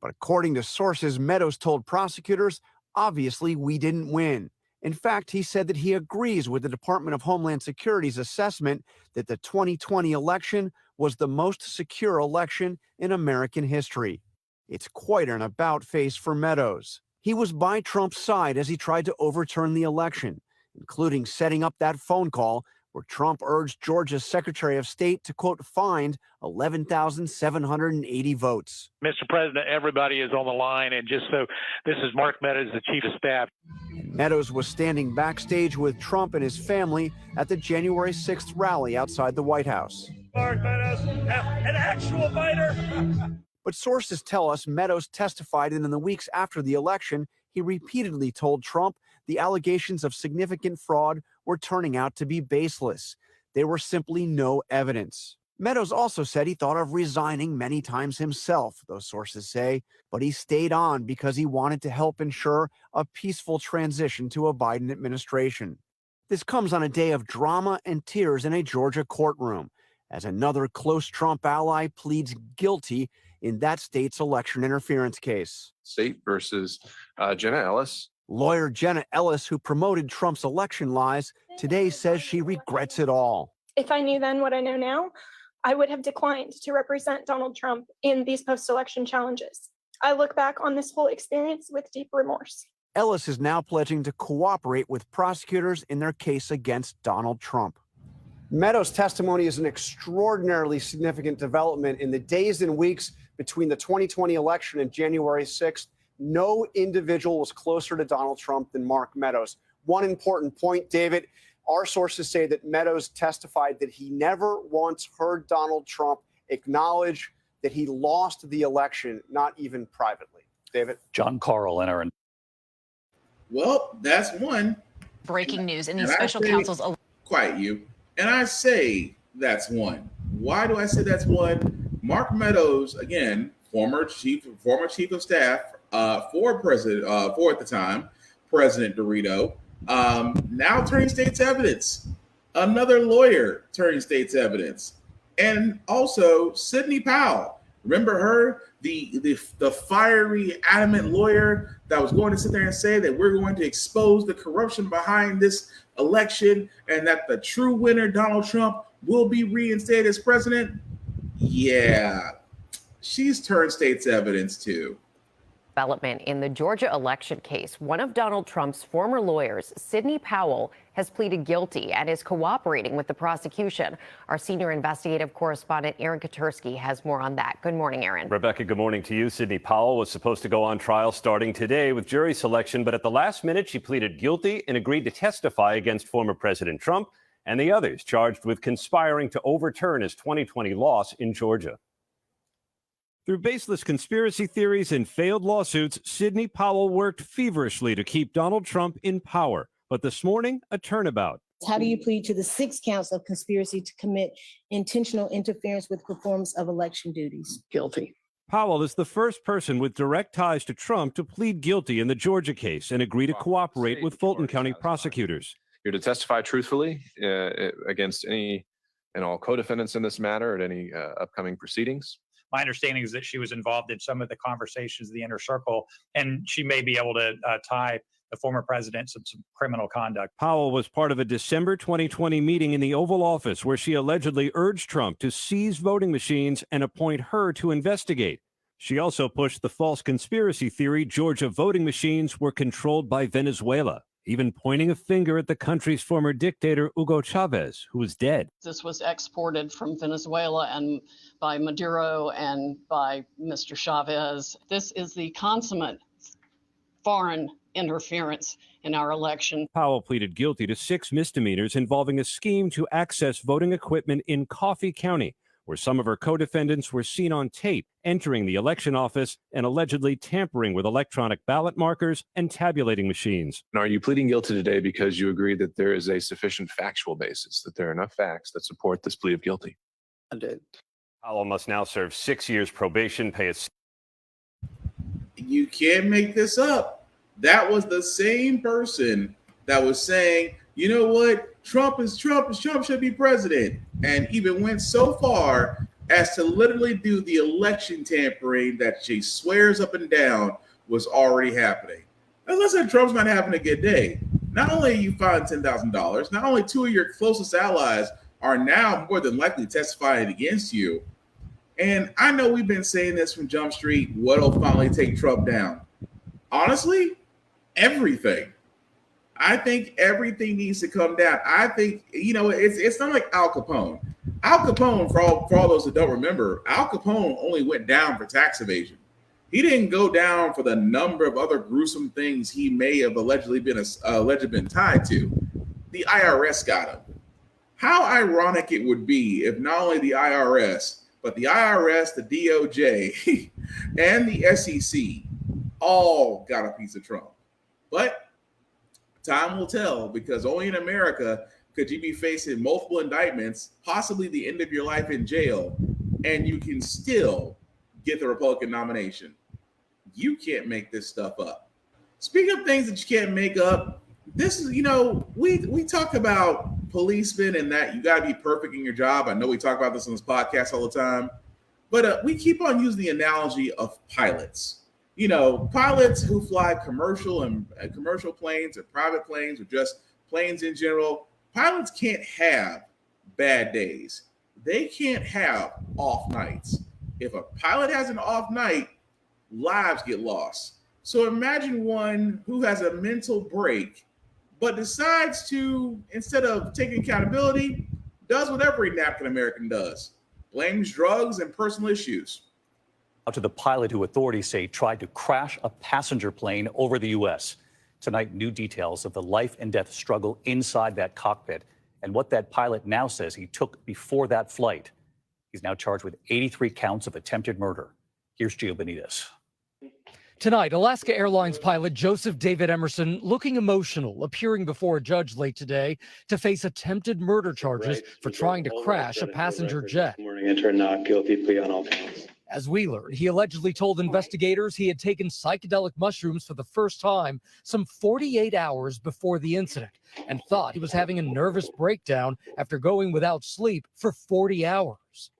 But according to sources, Meadows told prosecutors, obviously we didn't win. In fact, he said that he agrees with the Department of Homeland Security's assessment that the 2020 election was the most secure election in American history. It's quite an about-face for Meadows. He was by Trump's side as he tried to overturn the election, including setting up that phone call where Trump urged Georgia's Secretary of State to, quote, find 11,780 votes. Mr. President, everybody is on the line, and just so, this is Mark Meadows, the Chief of Staff. Meadows was standing backstage with Trump and his family at the January 6th rally outside the White House. Mark Meadows, an actual fighter. But sources tell us Meadows testified that in the weeks after the election, he repeatedly told Trump the allegations of significant fraud were turning out to be baseless. There were simply no evidence. Meadows also said he thought of resigning many times himself, those sources say, but he stayed on because he wanted to help ensure a peaceful transition to a Biden administration. This comes on a day of drama and tears in a Georgia courtroom as another close Trump ally pleads guilty in that state's election interference case. State versus Jenna Ellis. Lawyer Jenna Ellis, who promoted Trump's election lies, today says she regrets it all. If I knew then what I know now, I would have declined to represent Donald Trump in these post-election challenges. I look back on this whole experience with deep remorse. Ellis is now pledging to cooperate with prosecutors in their case against Donald Trump. Meadows' testimony is an extraordinarily significant development in the days and weeks between the 2020 election and January 6th. No individual was closer to Donald Trump than Mark Meadows. One important point, David, Our sources say that Meadows testified that he never once heard Donald Trump acknowledge that he lost the election, not even privately. David? John Carl in our... Well, that's one. Breaking news in And these I special say- counsel's. Quiet you. And I say that's one. Why do I say that's one? Mark Meadows, again, former chief of staff for at the time, President Dorito, now turning state's evidence. Another lawyer turning state's evidence. And also Sidney Powell. Remember her, the fiery, adamant lawyer that was going to sit there and say that we're going to expose the corruption behind this election and that the true winner, Donald Trump, will be reinstated as president? Yeah, she's turned state's evidence too. Development in the Georgia election case. One of Donald Trump's former lawyers, Sidney Powell, has pleaded guilty and is cooperating with the prosecution. Our senior investigative correspondent, Aaron Katursky, has more on that. Good morning, Aaron. Rebecca, good morning to you. Sidney Powell was supposed to go on trial starting today with jury selection, but at the last minute, she pleaded guilty and agreed to testify against former President Trump and the others charged with conspiring to overturn his 2020 loss in Georgia. Through baseless conspiracy theories and failed lawsuits, Sidney Powell worked feverishly to keep Donald Trump in power. But this morning, a turnabout. How do you plead to the 6 counts of conspiracy to commit intentional interference with performance of election duties? Guilty. Powell is the first person with direct ties to Trump to plead guilty in the Georgia case and agree to cooperate with Fulton County prosecutors. You're to testify truthfully against any and all co-defendants in this matter at any upcoming proceedings. My understanding is that she was involved in some of the conversations of the inner circle, and she may be able to tie the former president to some criminal conduct. Powell was part of a December 2020 meeting in the Oval Office where she allegedly urged Trump to seize voting machines and appoint her to investigate. She also pushed the false conspiracy theory Georgia voting machines were controlled by Venezuela, even pointing a finger at the country's former dictator, Hugo Chavez, who was dead. This was exported from Venezuela and by Maduro and by Mr. Chavez. This is the consummate foreign interference in our election. Powell pleaded guilty to 6 misdemeanors involving a scheme to access voting equipment in Coffee County, where some of her co-defendants were seen on tape entering the election office and allegedly tampering with electronic ballot markers and tabulating machines. And are you pleading guilty today because you agree that there is a sufficient factual basis, that there are enough facts that support this plea of guilty? I did. Powell must now serve 6 years probation, pay a... You can't make this up. That was the same person that was saying, you know what, Trump should be president, and even went so far as to literally do the election tampering that she swears up and down was already happening. And listen, Trump's not having a good day. Not only are you fined $10,000, not only 2 of your closest allies are now more than likely testifying against you. And I know we've been saying this from Jump Street, what'll finally take Trump down? Honestly, everything. I think everything needs to come down. I think, it's not like Al Capone. Al Capone, for all those that don't remember, Al Capone only went down for tax evasion. He didn't go down for the number of other gruesome things he may have allegedly been tied to. The IRS got him. How ironic it would be if not only the IRS, but the IRS, the DOJ, and the SEC all got a piece of Trump. But time will tell, because only in America could you be facing multiple indictments, possibly the end of your life in jail, and you can still get the Republican nomination. You can't make this stuff up. Speaking of things that you can't make up, this is, we talk about policemen and that you got to be perfect in your job. I know we talk about this on this podcast all the time, but we keep on using the analogy of pilots. Pilots who fly commercial planes or private planes or just planes in general. Pilots can't have bad days. They can't have off nights. If a pilot has an off night, lives get lost. So imagine one who has a mental break, but decides to, instead of taking accountability, does what every napkin American does, blames drugs and personal issues. To the pilot who authorities say tried to crash a passenger plane over the U.S. Tonight, new details of the life and death struggle inside that cockpit and what that pilot now says he took before that flight. He's now charged with 83 counts of attempted murder. Here's Gio Benitez. Tonight, Alaska Airlines pilot Joseph David Emerson looking emotional, appearing before a judge late today to face attempted murder charges for trying to crash a passenger jet. Enter not guilty plea on all counts. As we learned, he allegedly told investigators he had taken psychedelic mushrooms for the first time some 48 hours before the incident and thought he was having a nervous breakdown after going without sleep for 40 hours.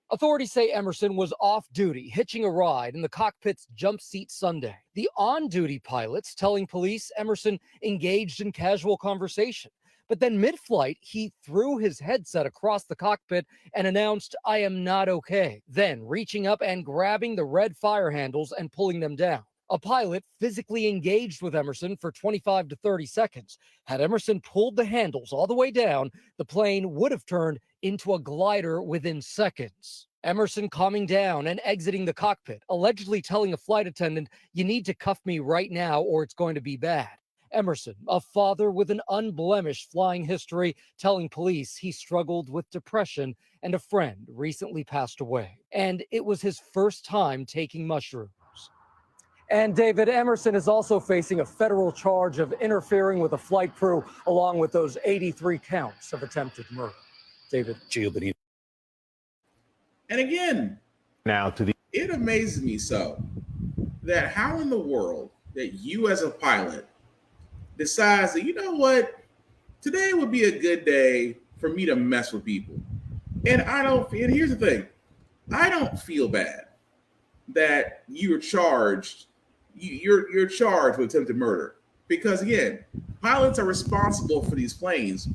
Authorities say Emerson was off duty, hitching a ride in the cockpit's jump seat Sunday. The on-duty pilots telling police Emerson engaged in casual conversation. But then mid-flight, he threw his headset across the cockpit and announced, "I am not okay," then reaching up and grabbing the red fire handles and pulling them down. A pilot physically engaged with Emerson for 25 to 30 seconds. Had Emerson pulled the handles all the way down, the plane would have turned into a glider within seconds. Emerson calming down and exiting the cockpit, allegedly telling a flight attendant, "You need to cuff me right now or it's going to be bad." Emerson, a father with an unblemished flying history, telling police he struggled with depression and a friend recently passed away. And it was his first time taking mushrooms. And David, Emerson is also facing a federal charge of interfering with a flight crew, along with those 83 counts of attempted murder. David. Gio Benitez. And again, it amazes me so that how in the world that you as a pilot decides that, you know what, today would be a good day for me to mess with people. And here's the thing, I don't feel bad that you're charged with attempted murder, because again, pilots are responsible for these planes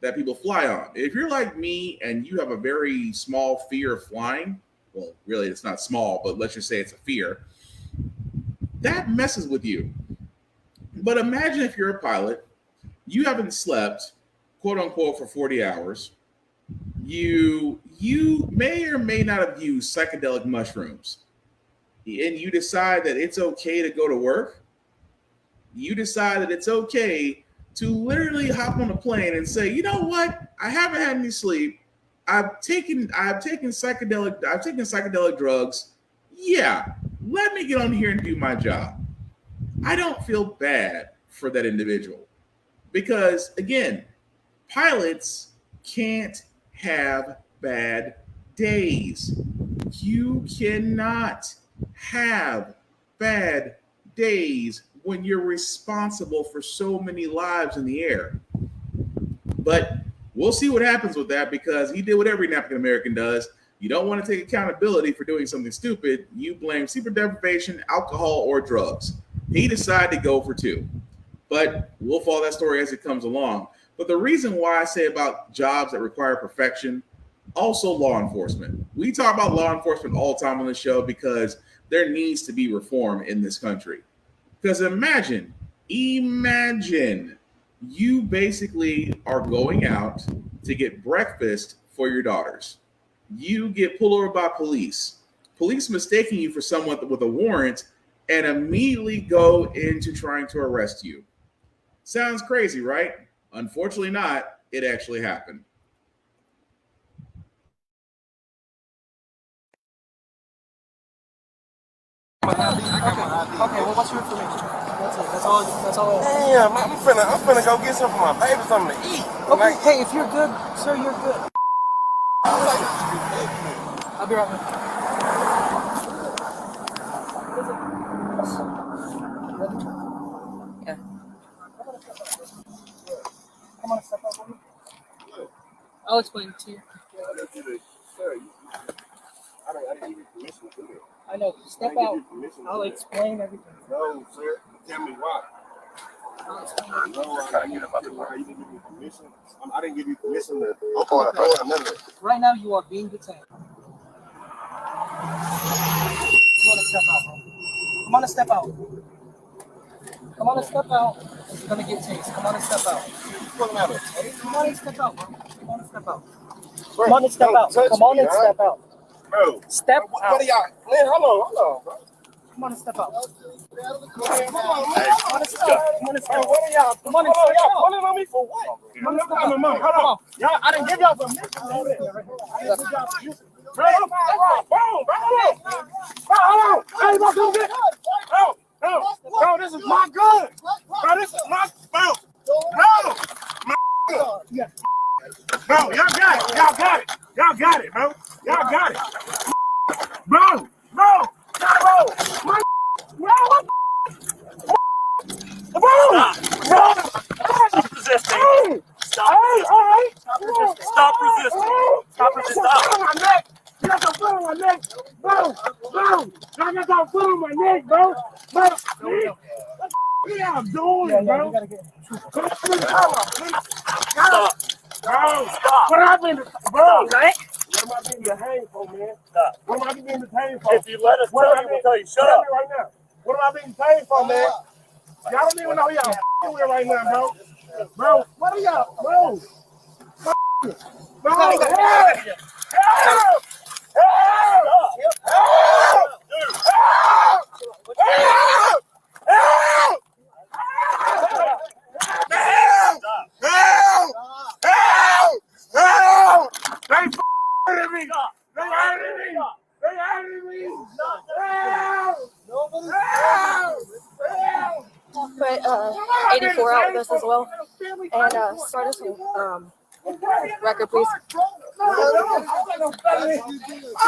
that people fly on. If you're like me and you have a very small fear of flying, well, really it's not small, but let's just say it's a fear, that messes with you. But imagine if you're a pilot, you haven't slept, quote unquote, for 40 hours. You may or may not have used psychedelic mushrooms, and you decide that it's okay to go to work. You decide that it's okay to literally hop on a plane and say, you know what? I haven't had any sleep. I've taken psychedelic drugs. Yeah, let me get on here and do my job. I don't feel bad for that individual, because again, pilots can't have bad days. You cannot have bad days when you're responsible for so many lives in the air. But we'll see what happens with that, because he did what every African American does. You don't want to take accountability for doing something stupid. You blame sleep deprivation, alcohol, or drugs. He decided to go for two, but we'll follow that story as it comes along. But the reason why I say about jobs that require perfection, also law enforcement. We talk about law enforcement all the time on the show because there needs to be reform in this country. Because imagine you basically are going out to get breakfast for your daughters. You get pulled over by police mistaking you for someone with a warrant, and immediately go into trying to arrest you. Sounds crazy, right? Unfortunately not. It actually happened. Okay, well, what's your information? That's all. Damn, I'm finna go get some for my baby, something to eat. Okay, hey, if you're good, sir, you're good. I'll be right with you. Yeah. Come on, step up with me. I'll explain it to you. I didn't give you permission to do it. I know. Step out. I'll explain everything. No, sir. Tell me why. No, I gotta get about the why you didn't give me permission. I didn't give you permission to open the door or none of it. Right now, you are being detained. You want to step out, bro? Come on and step out. Come on and step out. You're gonna get tased. Come on and step out. What's the matter? Come on and step out, bro. Come on and step out. Come on and step out. Come on and step out. Bro, step out. What are y'all? Man, hold on, bro. Come Come on and step out. Come on and step. What are y'all? Come on and step out. Pulling on me for what? Hold on. Y'all, I didn't give y'all permission. I didn't give y'all permission. Bro, hold on. Hey, bro, come get. Bro, this is my gun. Bro, this is my bro. Yeah. Bro, y'all got it. Y'all got it, bro. Y'all got it. Bro. Stop resisting. Stop. All right. Stop resisting. Stop resisting. Stop. You got some foot on my neck. Bro. I got some foot on my neck, bro. What y'all doing, bro? Stop. Bro, stop. What happened? Bro, right? What am I being detained for, man? Stop. What am I being detained for? If you let us tell you, we'll tell you. Shut up. Right now. What am I being detained for, man? Y'all don't even know who y'all with right now, bro. Bro, what are y'all? Bro. Help! They hurting me! They hurting me! Put 84 out with us as well. And start us some record, please. I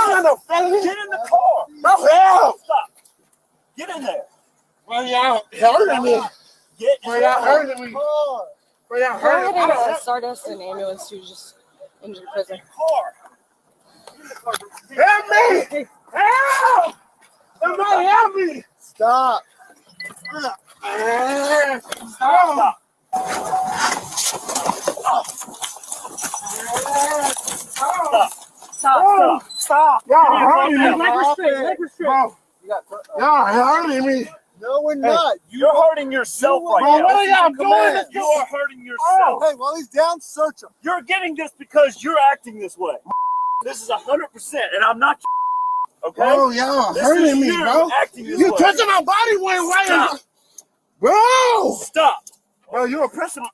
don't know, fellas. Get in the car. No, hell. Stop. Get in there. Well, y'all hurting me. Y'all hurting me. Go ahead and start us an ambulance to just injured prison. Help me! Help! Somebody help me! Stop. Stop. Stop. Y'all hurting me. Make it straight. Y'all hurting me. No, we're not. You're hurting yourself right now. What are y'all doing? You are hurting yourself. Hey, while he's down, search him. You're getting this because you're acting this way. This is 100%, and I'm not. Okay? Oh, y'all hurting me, bro. You touching my body when right? Bro! Stop. Bro, you're pressing.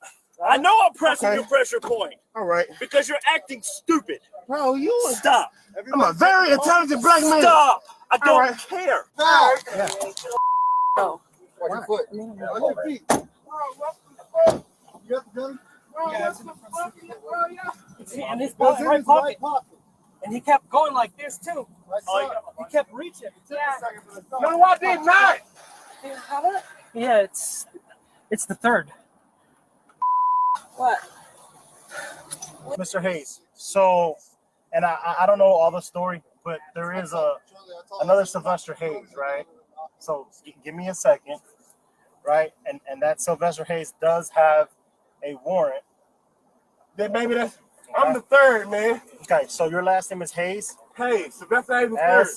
I know I'm pressing your pressure point. All right. Because you're acting stupid. Bro, you stop. I'm a very intelligent black man. Stop. I don't care. Stop. Yeah. Oh. Watch your foot. Watch your feet. You got the gun? Yeah, it's in the front seat. And this guy's right pocket. And he kept going like this too. He kept reaching. Yeah. No, I did not. Do you have it? Yeah, it's the third. What? Mr. Hayes. So, and I don't know all the story, but there is another Sylvester Hayes, right? So give me a second, right? And that Sylvester Hayes does have a warrant. Then maybe that's I'm the third, man. Okay, so your last name is Hayes? Hayes, Sylvester Hayes was third.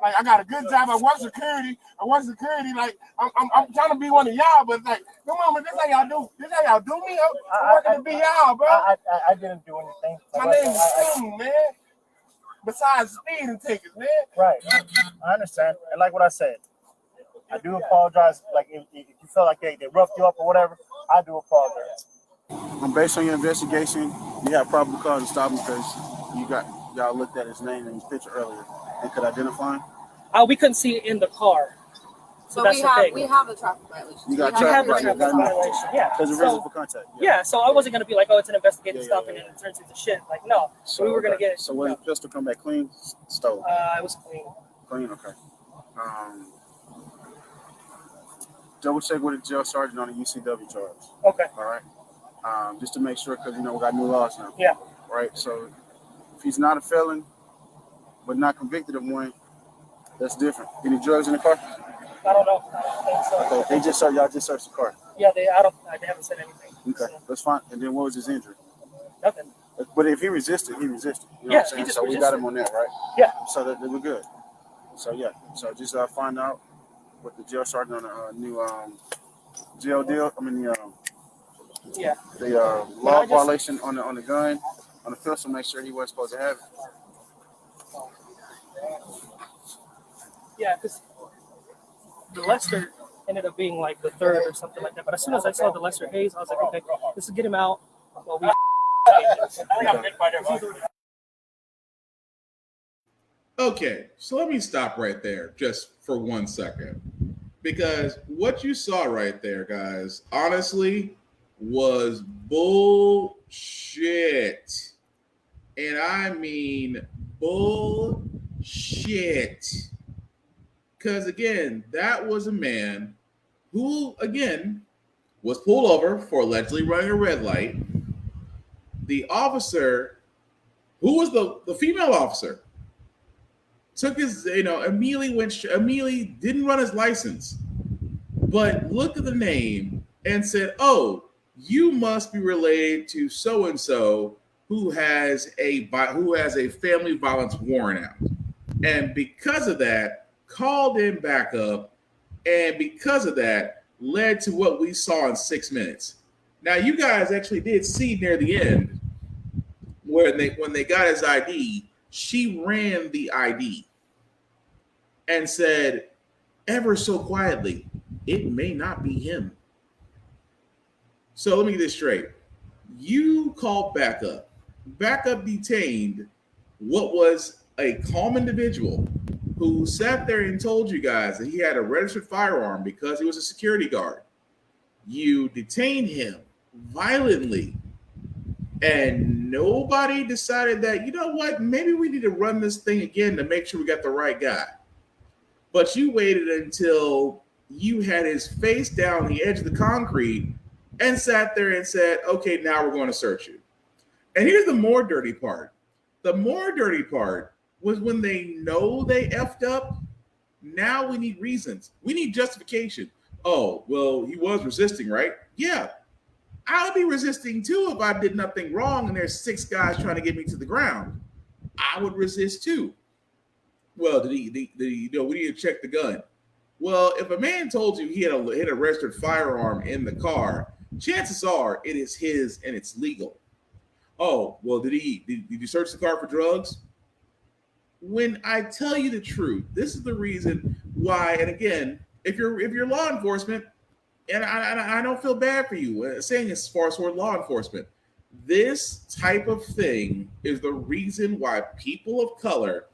Like I got a good job. I work security. Like I'm trying to be one of y'all, but like, come on, man, this how y'all do. This how y'all do me. I'm working to be y'all, bro. I didn't do anything. My name is Tim, man. Besides speeding tickets, man. Right. I understand. And like what I said, I do apologize. Like if you feel like they roughed you up or whatever, I do apologize. Based on your investigation, you have probable cause to stop him because y'all looked at his name and his picture earlier and could identify him. We couldn't see it in the car. So that's the thing. We have a traffic violation. You got traffic violation. Yeah. Because of reason for contact. Yeah. So I wasn't gonna be like, oh, it's an investigative stop and then it turns into shit. Like no. So we were gonna get it. So when the pistol come back clean, stolen. It was clean. Clean, okay. Double check with the jail sergeant on the UCW charge. Okay. All right. Just to make sure, because we got new laws now. Yeah. Right. So if he's not a felon, but not convicted of one, that's different. Any drugs in the car? I don't know. I don't think so. Okay. Y'all just searched the car. Yeah. They haven't said anything. Okay. So. That's fine. And then what was his injury? Nothing. But if he resisted, he resisted. You know yeah. What I'm saying? So resisted. We got him on that, right? Yeah. So that we're good. So yeah. So just find out what the jail sergeant on the new jail deal. I mean the law violation on the gun, on the pistol. Make sure he wasn't supposed to have it. Yeah, because the Lester ended up being like the third or something like that. But as soon as I saw the Lester Hayes, I was like, okay, let's get him out while we. Okay, so let me stop right there just for 1 second. Because what you saw right there, guys, honestly, was bullshit. And I mean bullshit. Because again, that was a man who, again, was pulled over for allegedly running a red light. The officer, who was the female officer, took his, immediately didn't run his license, but looked at the name and said, "Oh, you must be related to so and so who has a family violence warrant out," and because of that, called in backup, and because of that, led to what we saw in 6 minutes. Now, you guys actually did see near the end when they got his ID, she ran the ID and said, ever so quietly, "It may not be him." So let me get this straight. You called backup. Backup detained what was a calm individual who sat there and told you guys that he had a registered firearm because he was a security guard. You detained him violently, and nobody decided that, you know what, maybe we need to run this thing again to make sure we got the right guy. But you waited until you had his face down the edge of the concrete and sat there and said, okay, now we're going to search you. And here's the more dirty part. The more dirty part was when they know they effed up, now we need reasons. We need justification. Oh, well, he was resisting, right? Yeah. I would be resisting too if I did nothing wrong and there's 6 guys trying to get me to the ground. I would resist too. Well, we need to check the gun. Well, if a man told you he had a registered firearm in the car, chances are it is his and it's legal. Oh, well, did you search the car for drugs? When I tell you the truth, this is the reason why. And again, if you're law enforcement, and I don't feel bad for you saying this as far as for law enforcement, this type of thing is the reason why people of color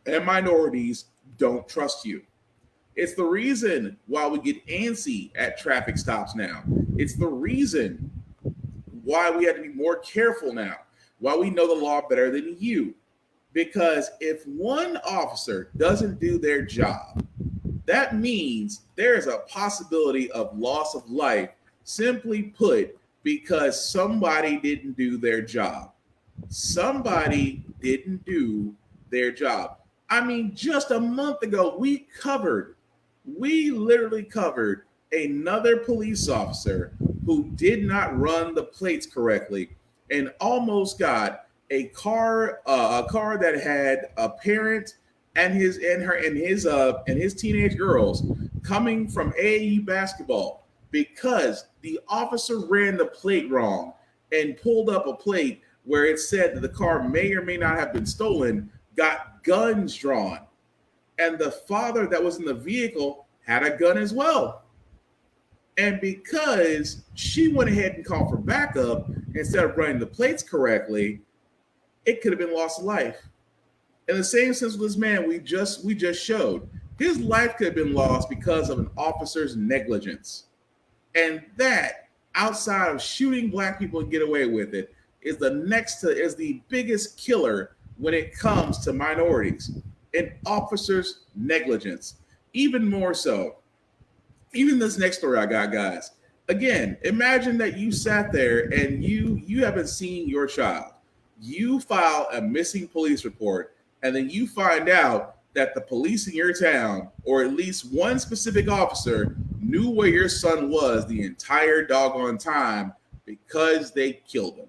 and minorities don't trust you. It's the reason why we get antsy at traffic stops now. It's the reason why we have to be more careful now, why we know the law better than you. Because if one officer doesn't do their job, that means there is a possibility of loss of life, simply put, because somebody didn't do their job. Somebody didn't do their job. I mean, just a month ago, we literally covered another police officer who did not run the plates correctly and almost got a car that had a parent and his teenage girls coming from AAU basketball because the officer ran the plate wrong and pulled up a plate where it said that the car may or may not have been stolen, got guns drawn, and the father that was in the vehicle had a gun as well. And because she went ahead and called for backup instead of running the plates correctly, it could have been loss of life. In the same sense with this man we just showed, his life could have been lost because of an officer's negligence. And that, outside of shooting black people and get away with it, is the biggest killer when it comes to minorities. An officer's negligence. Even more so. Even this next story I got, guys. Again, imagine that you sat there and you haven't seen your child. You file a missing police report, and then you find out that the police in your town, or at least one specific officer, knew where your son was the entire doggone time because they killed him.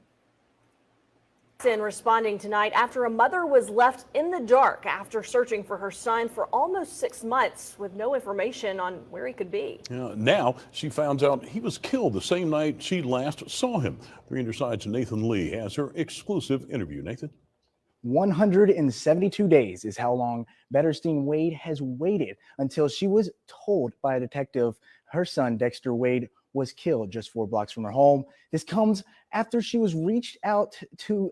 In responding tonight after a mother was left in the dark after searching for her son for almost 6 months with no information on where he could be. Now she finds out he was killed the same night she last saw him. 3 Side's Nathan Lee has her exclusive interview. Nathan? 172 days is how long Betterstein Wade has waited until she was told by a detective her son, Dexter Wade, was killed just 4 blocks from her home. This comes after she reached out to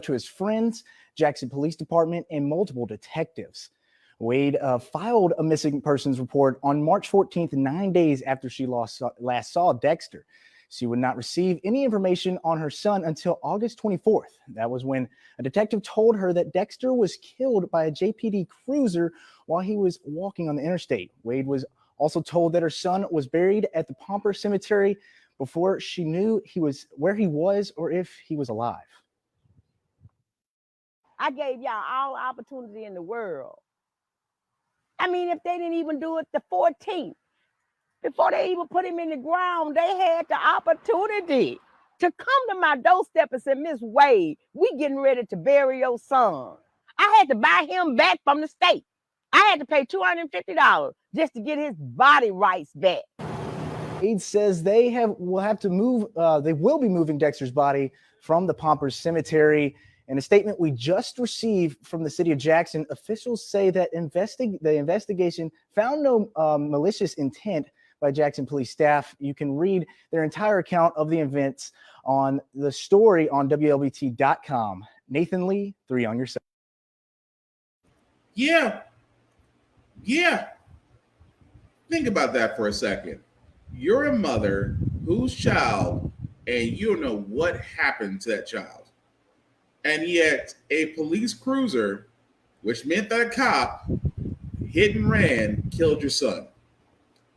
his friends, Jackson Police Department, and multiple detectives. Wade filed a missing persons report on March 14th, 9 days after she last saw Dexter. She would not receive any information on her son until August 24th. That was when a detective told her that Dexter was killed by a JPD cruiser while he was walking on the interstate. Wade was also told that her son was buried at the Pomper Cemetery before she knew where he was or if he was alive. I gave y'all all opportunity in the world. I mean, if they didn't even do it the 14th, before they even put him in the ground, they had the opportunity to come to my doorstep and say, Miss Wade, we getting ready to bury your son. I had to buy him back from the state. I had to pay $250 just to get his body rights back. Wade says they will be moving Dexter's body from the Pomper Cemetery. In a statement we just received from the city of Jackson, officials say that the investigation found no malicious intent by Jackson police staff. You can read their entire account of the events on the story on WLBT.com. Nathan Lee, 3 on your side. Yeah. Think about that for a second. You're a mother whose child, and you don't know what happened to that child. And yet a police cruiser, which meant that a cop hit and ran, killed your son.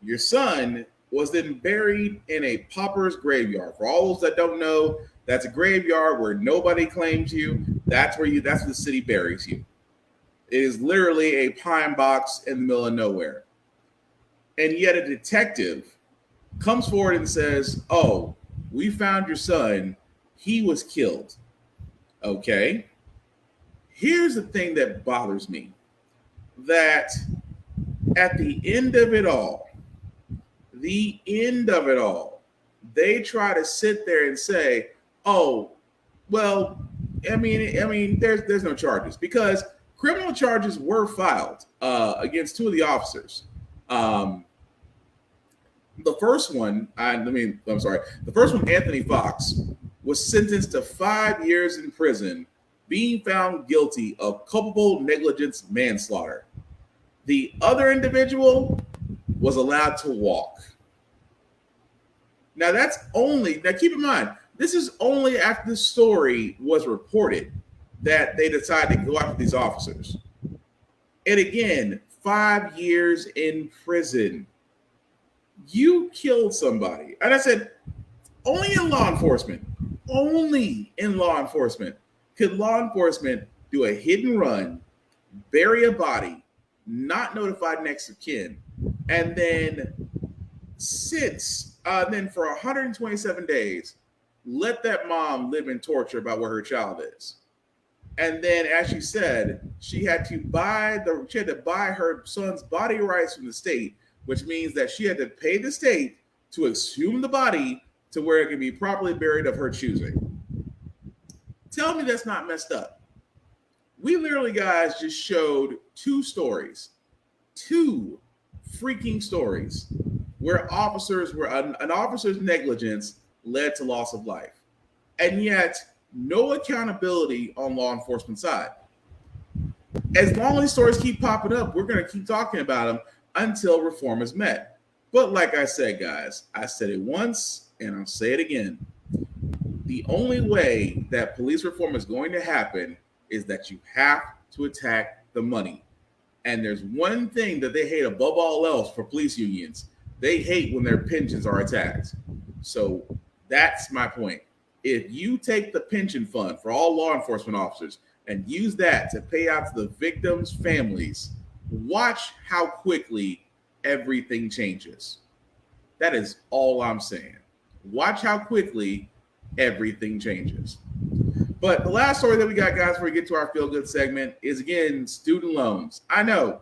Your son was then buried in a pauper's graveyard. For all those that don't know, that's a graveyard where nobody claims you. That's where the city buries you. It is literally a pine box in the middle of nowhere. And yet a detective comes forward and says, oh, we found your son. He was killed. Okay. Here's the thing that bothers me. That at the end of it all, they try to sit there and say, oh, well, I mean, there's no charges, because criminal charges were filed against 2 of the officers. The first one, Anthony Fox, was sentenced to 5 years in prison, being found guilty of culpable negligence manslaughter. The other individual was allowed to walk. Now keep in mind, this is only after the story was reported that they decided to go after these officers. And again, 5 years in prison. You killed somebody. And I said, only in law enforcement could law enforcement do a hit and run, bury a body, not notified next of kin, and then for 127 days, let that mom live in torture about where her child is. And then, as she said, she had to buy her son's body rights from the state, which means that she had to pay the state to exhume the body to where it can be properly buried of her choosing. Tell me that's not messed up. We literally, guys, just showed 2 stories, 2 freaking stories where an officer's negligence led to loss of life. And yet, no accountability on law enforcement side. As long as these stories keep popping up, we're going to keep talking about them until reform is met. But like I said, guys, I said it once and I'll say it again. The only way that police reform is going to happen is that you have to attack the money. And there's one thing that they hate above all else for police unions. They hate when their pensions are attacked. So that's my point. If you take the pension fund for all law enforcement officers and use that to pay out to the victims' families, watch how quickly everything changes. That is all I'm saying. Watch how quickly everything changes. But the last story that we got, guys, before we get to our feel-good segment is, again, student loans. I know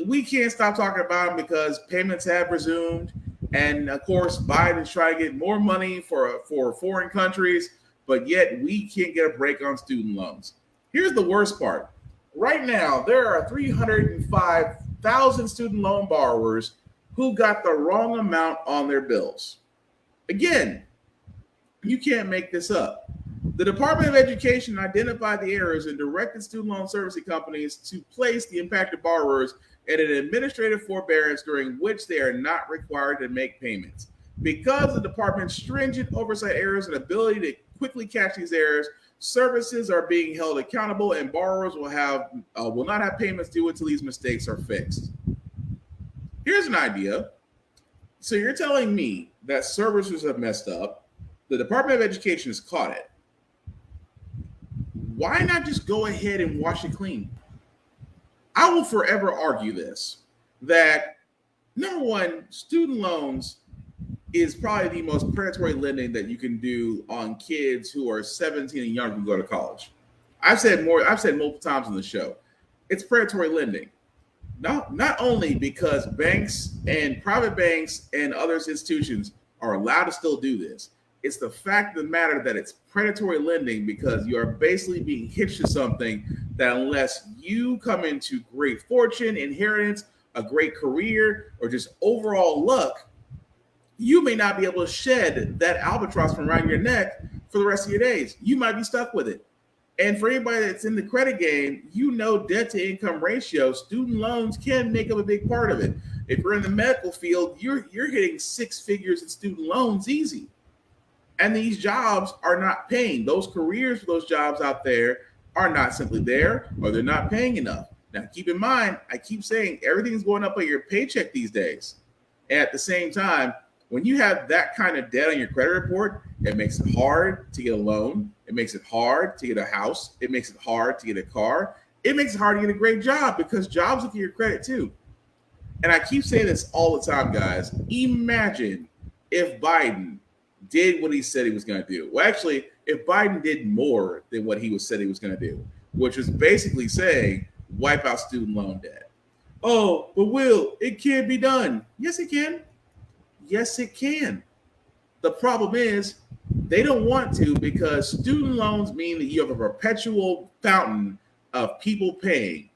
we can't stop talking about them because payments have resumed. And, of course, Biden's trying to get more money for foreign countries, but yet we can't get a break on student loans. Here's the worst part. Right now, there are 305,000 student loan borrowers who got the wrong amount on their bills. Again, you can't make this up. The Department of Education identified the errors and directed student loan servicing companies to place the impacted borrowers in an administrative forbearance during which they are not required to make payments. Because of the department's stringent oversight errors and ability to quickly catch these errors, services are being held accountable and borrowers will not have payments due until these mistakes are fixed. Here's an idea. So you're telling me that servicers have messed up, the Department of Education has caught it. Why not just go ahead and wash it clean? I will forever argue this, that number one, student loans is probably the most predatory lending that you can do on kids who are 17 and younger who go to college. I've said multiple times on the show, it's predatory lending. Not only because banks and private banks and other institutions are allowed to still do this, it's the fact of the matter that it's predatory lending because you are basically being hitched to something that unless you come into great fortune, inheritance, a great career, or just overall luck, you may not be able to shed that albatross from around your neck for the rest of your days. You might be stuck with it. And for anybody that's in the credit game, you know debt to income ratio, student loans can make up a big part of it. If you're in the medical field, you're hitting 6 figures in student loans easy. And these jobs are not paying. Those careers for those jobs out there are not simply there, or they're not paying enough. Now, keep in mind, I keep saying everything's going up on your paycheck these days. And at the same time, when you have that kind of debt on your credit report, it makes it hard to get a loan. It makes it hard to get a house. It makes it hard to get a car. It makes it hard to get a great job because jobs look at your credit too. And I keep saying this all the time, guys. Imagine if Biden did what he said he was going to do. Well, actually, if Biden did more than what he said he was going to do, which was basically saying, wipe out student loan debt. Oh, but Will, it can't be done. Yes, it can. Yes, it can. The problem is they don't want to because student loans mean that you have a perpetual fountain of people paying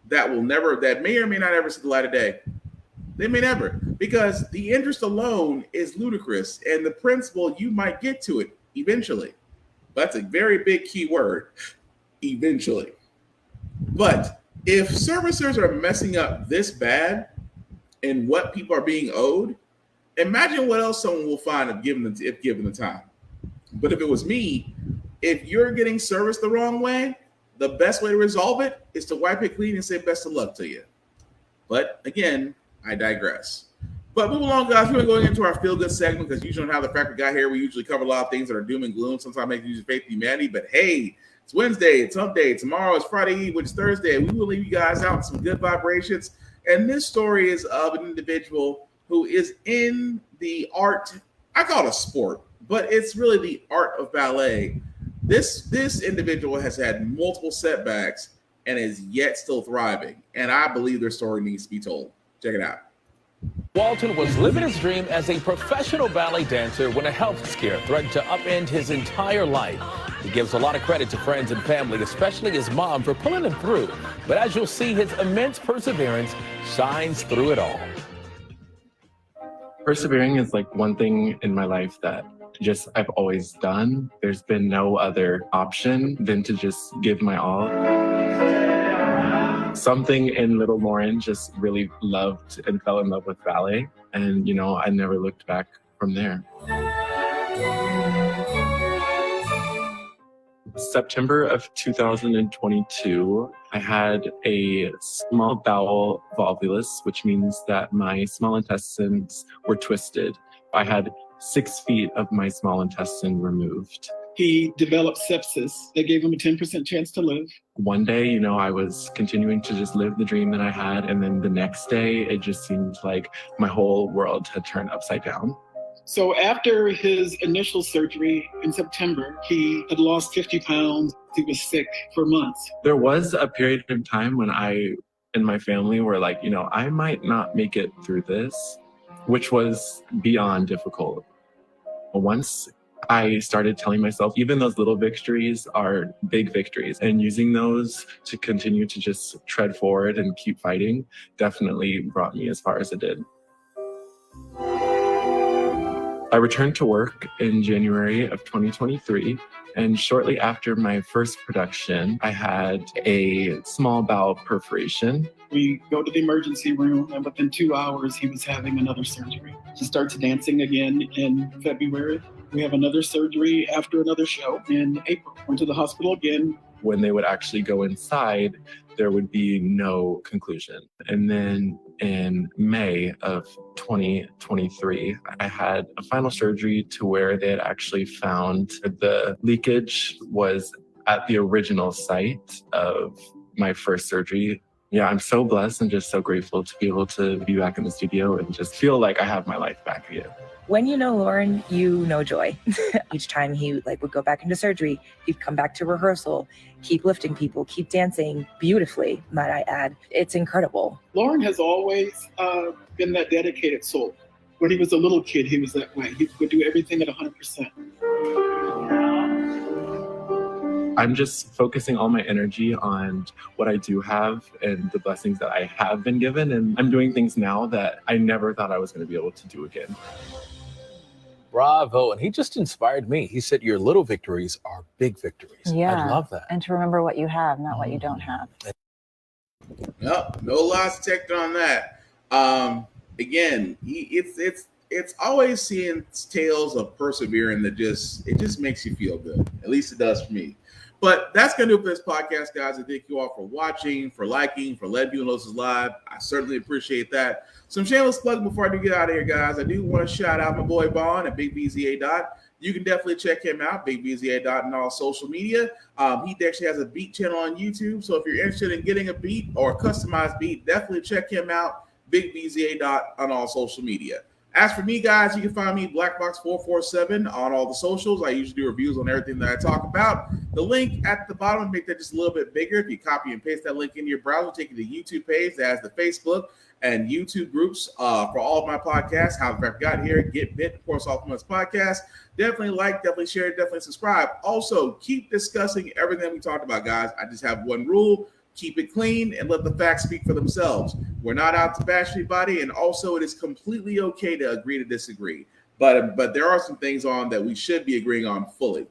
that may or may not ever see the light of day. They may never, because the interest alone is ludicrous and the principal, you might get to it eventually. That's a very big key word, eventually. But if servicers are messing up this bad in what people are being owed, imagine what else someone will find if given the time. But if it was me, if you're getting serviced the wrong way, the best way to resolve it is to wipe it clean and say best of luck to you. But again, I digress. But move along, guys. We're going into our feel-good segment because usually on How the Frack We Got Here, we usually cover a lot of things that are doom and gloom. Sometimes make use of faith and humanity. But hey, it's Wednesday, it's hump day. Tomorrow is Friday Eve, which is Thursday. We will leave you guys out with some good vibrations. And this story is of an individual who is in the art, I call it a sport, but it's really the art of ballet. This individual has had multiple setbacks and is yet still thriving. And I believe their story needs to be told. Check it out. Walton was living his dream as a professional ballet dancer when a health scare threatened to upend his entire life. He gives a lot of credit to friends and family, especially his mom, for pulling him through. But as you'll see, his immense perseverance shines through it all. Persevering is like one thing in my life that I've always done. There's been no other option than to just give my all. Something in little Lauren just really loved and fell in love with ballet. And, I never looked back from there. September of 2022, I had a small bowel volvulus, which means that my small intestines were twisted. I had 6 feet of my small intestine removed. He developed sepsis that gave him a 10% chance to live. One day, I was continuing to just live the dream that I had. And then the next day, it just seemed like my whole world had turned upside down. So after his initial surgery in September, he had lost 50 pounds. He was sick for months. There was a period of time when I and my family were like, I might not make it through this, which was beyond difficult. Once I started telling myself even those little victories are big victories, and using those to continue to just tread forward and keep fighting definitely brought me as far as it did. I returned to work in January of 2023, and shortly after my first production, I had a small bowel perforation. We go to the emergency room, and within 2 hours, he was having another surgery. He starts dancing again in February. We have another surgery after another show in April. Went to the hospital again. When they would actually go inside, there would be no conclusion. And then in May of 2023, I had a final surgery to where they had actually found the leakage was at the original site of my first surgery. Yeah, I'm so blessed and just so grateful to be able to be back in the studio and just feel like I have my life back again. When you know Lauren, you know joy. Each time he would go back into surgery, he'd come back to rehearsal, keep lifting people, keep dancing beautifully, might I add. It's incredible. Lauren has always been that dedicated soul. When he was a little kid, he was that way. He would do everything at 100%. I'm just focusing all my energy on what I do have and the blessings that I have been given. And I'm doing things now that I never thought I was going to be able to do again. Bravo. And he just inspired me. He said, your little victories are big victories. Yeah. I love that. And to remember what you have, not what you don't have. Yep, no lies detected on that. Again, it's always seeing tales of persevering that it just makes you feel good. At least it does for me. But that's going to do it for this podcast, guys. I thank you all for watching, for liking, for letting people know this is live. I certainly appreciate that. Some shameless plug before I do get out of here, guys. I do want to shout out my boy Vaughn at Big BZA Dot. You can definitely check him out, Big BZA Dot, on all social media. He actually has a beat channel on YouTube. So if you're interested in getting a beat or a customized beat, definitely check him out, Big BZA Dot, on all social media. As for me, guys, you can find me Blackbox447 on all the socials. I usually do reviews on everything that I talk about. The link at the bottom, make that just a little bit bigger. If you copy and paste that link into your browser, take you to the YouTube page that has the Facebook and YouTube groups for all of my podcasts. How the Frack Got Here, Get Bit, of course, all of my podcasts. Definitely like, definitely share, definitely subscribe. Also, keep discussing everything we talked about, guys. I just have one rule. Keep it clean and let the facts speak for themselves. We're not out to bash anybody, and also it is completely okay to agree to disagree. But there are some things on that we should be agreeing on fully.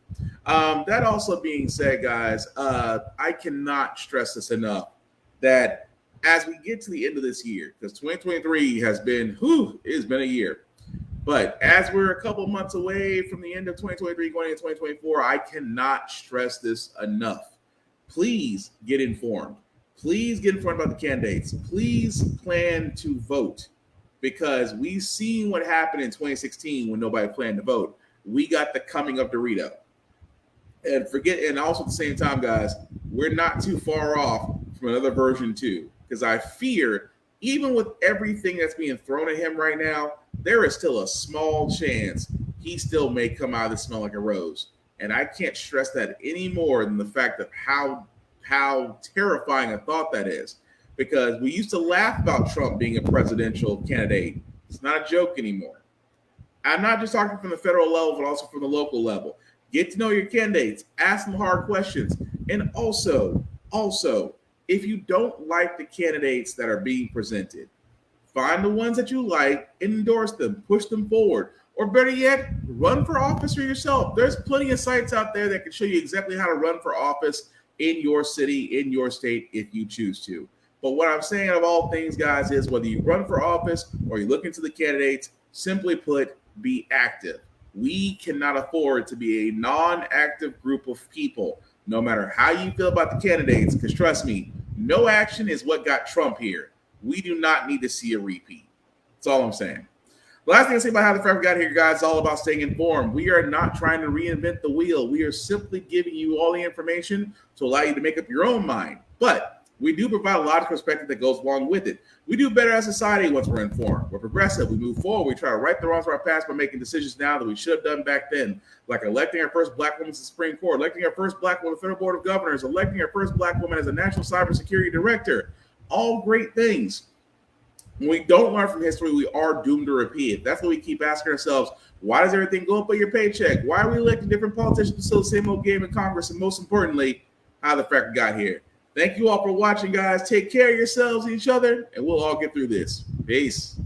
That also being said, guys, I cannot stress this enough that as we get to the end of this year, because 2023 has been, it's been a year. But as we're a couple months away from the end of 2023 going into 2024, I cannot stress this enough. Please get informed. Please get informed about the candidates. Please plan to vote, because we've seen what happened in 2016 when nobody planned to vote. We got the coming of Dorito. And also at the same time, guys, we're not too far off from another version 2, because I fear, even with everything that's being thrown at him right now, there is still a small chance he still may come out of this smell like a rose. And I can't stress that any more than the fact of how terrifying a thought that is. Because we used to laugh about Trump being a presidential candidate. It's not a joke anymore. I'm not just talking from the federal level, but also from the local level. Get to know your candidates. Ask them hard questions. And also, if you don't like the candidates that are being presented, find the ones that you like and endorse them. Push them forward. Or better yet, run for office for yourself. There's plenty of sites out there that can show you exactly how to run for office in your city, in your state, if you choose to. But what I'm saying of all things, guys, is whether you run for office or you look into the candidates, simply put, be active. We cannot afford to be a non-active group of people, no matter how you feel about the candidates, because trust me, no action is what got Trump here. We do not need to see a repeat. That's all I'm saying. The last thing I say about how the Frack got here, guys, is all about staying informed. We are not trying to reinvent the wheel. We are simply giving you all the information to allow you to make up your own mind. But we do provide a lot of perspective that goes along with it. We do better as a society once we're informed. We're progressive. We move forward. We try to right the wrongs of our past by making decisions now that we should have done back then, like electing our first Black woman to the Supreme Court, electing our first Black woman to the Federal Board of Governors, electing our first Black woman as a National Cybersecurity Director. All great things. When we don't learn from history, we are doomed to repeat it. That's what we keep asking ourselves. Why does everything go up on your paycheck? Why are we electing different politicians to still the same old game in Congress? And most importantly, how the Frack got here. Thank you all for watching, guys. Take care of yourselves and each other, and we'll all get through this. Peace.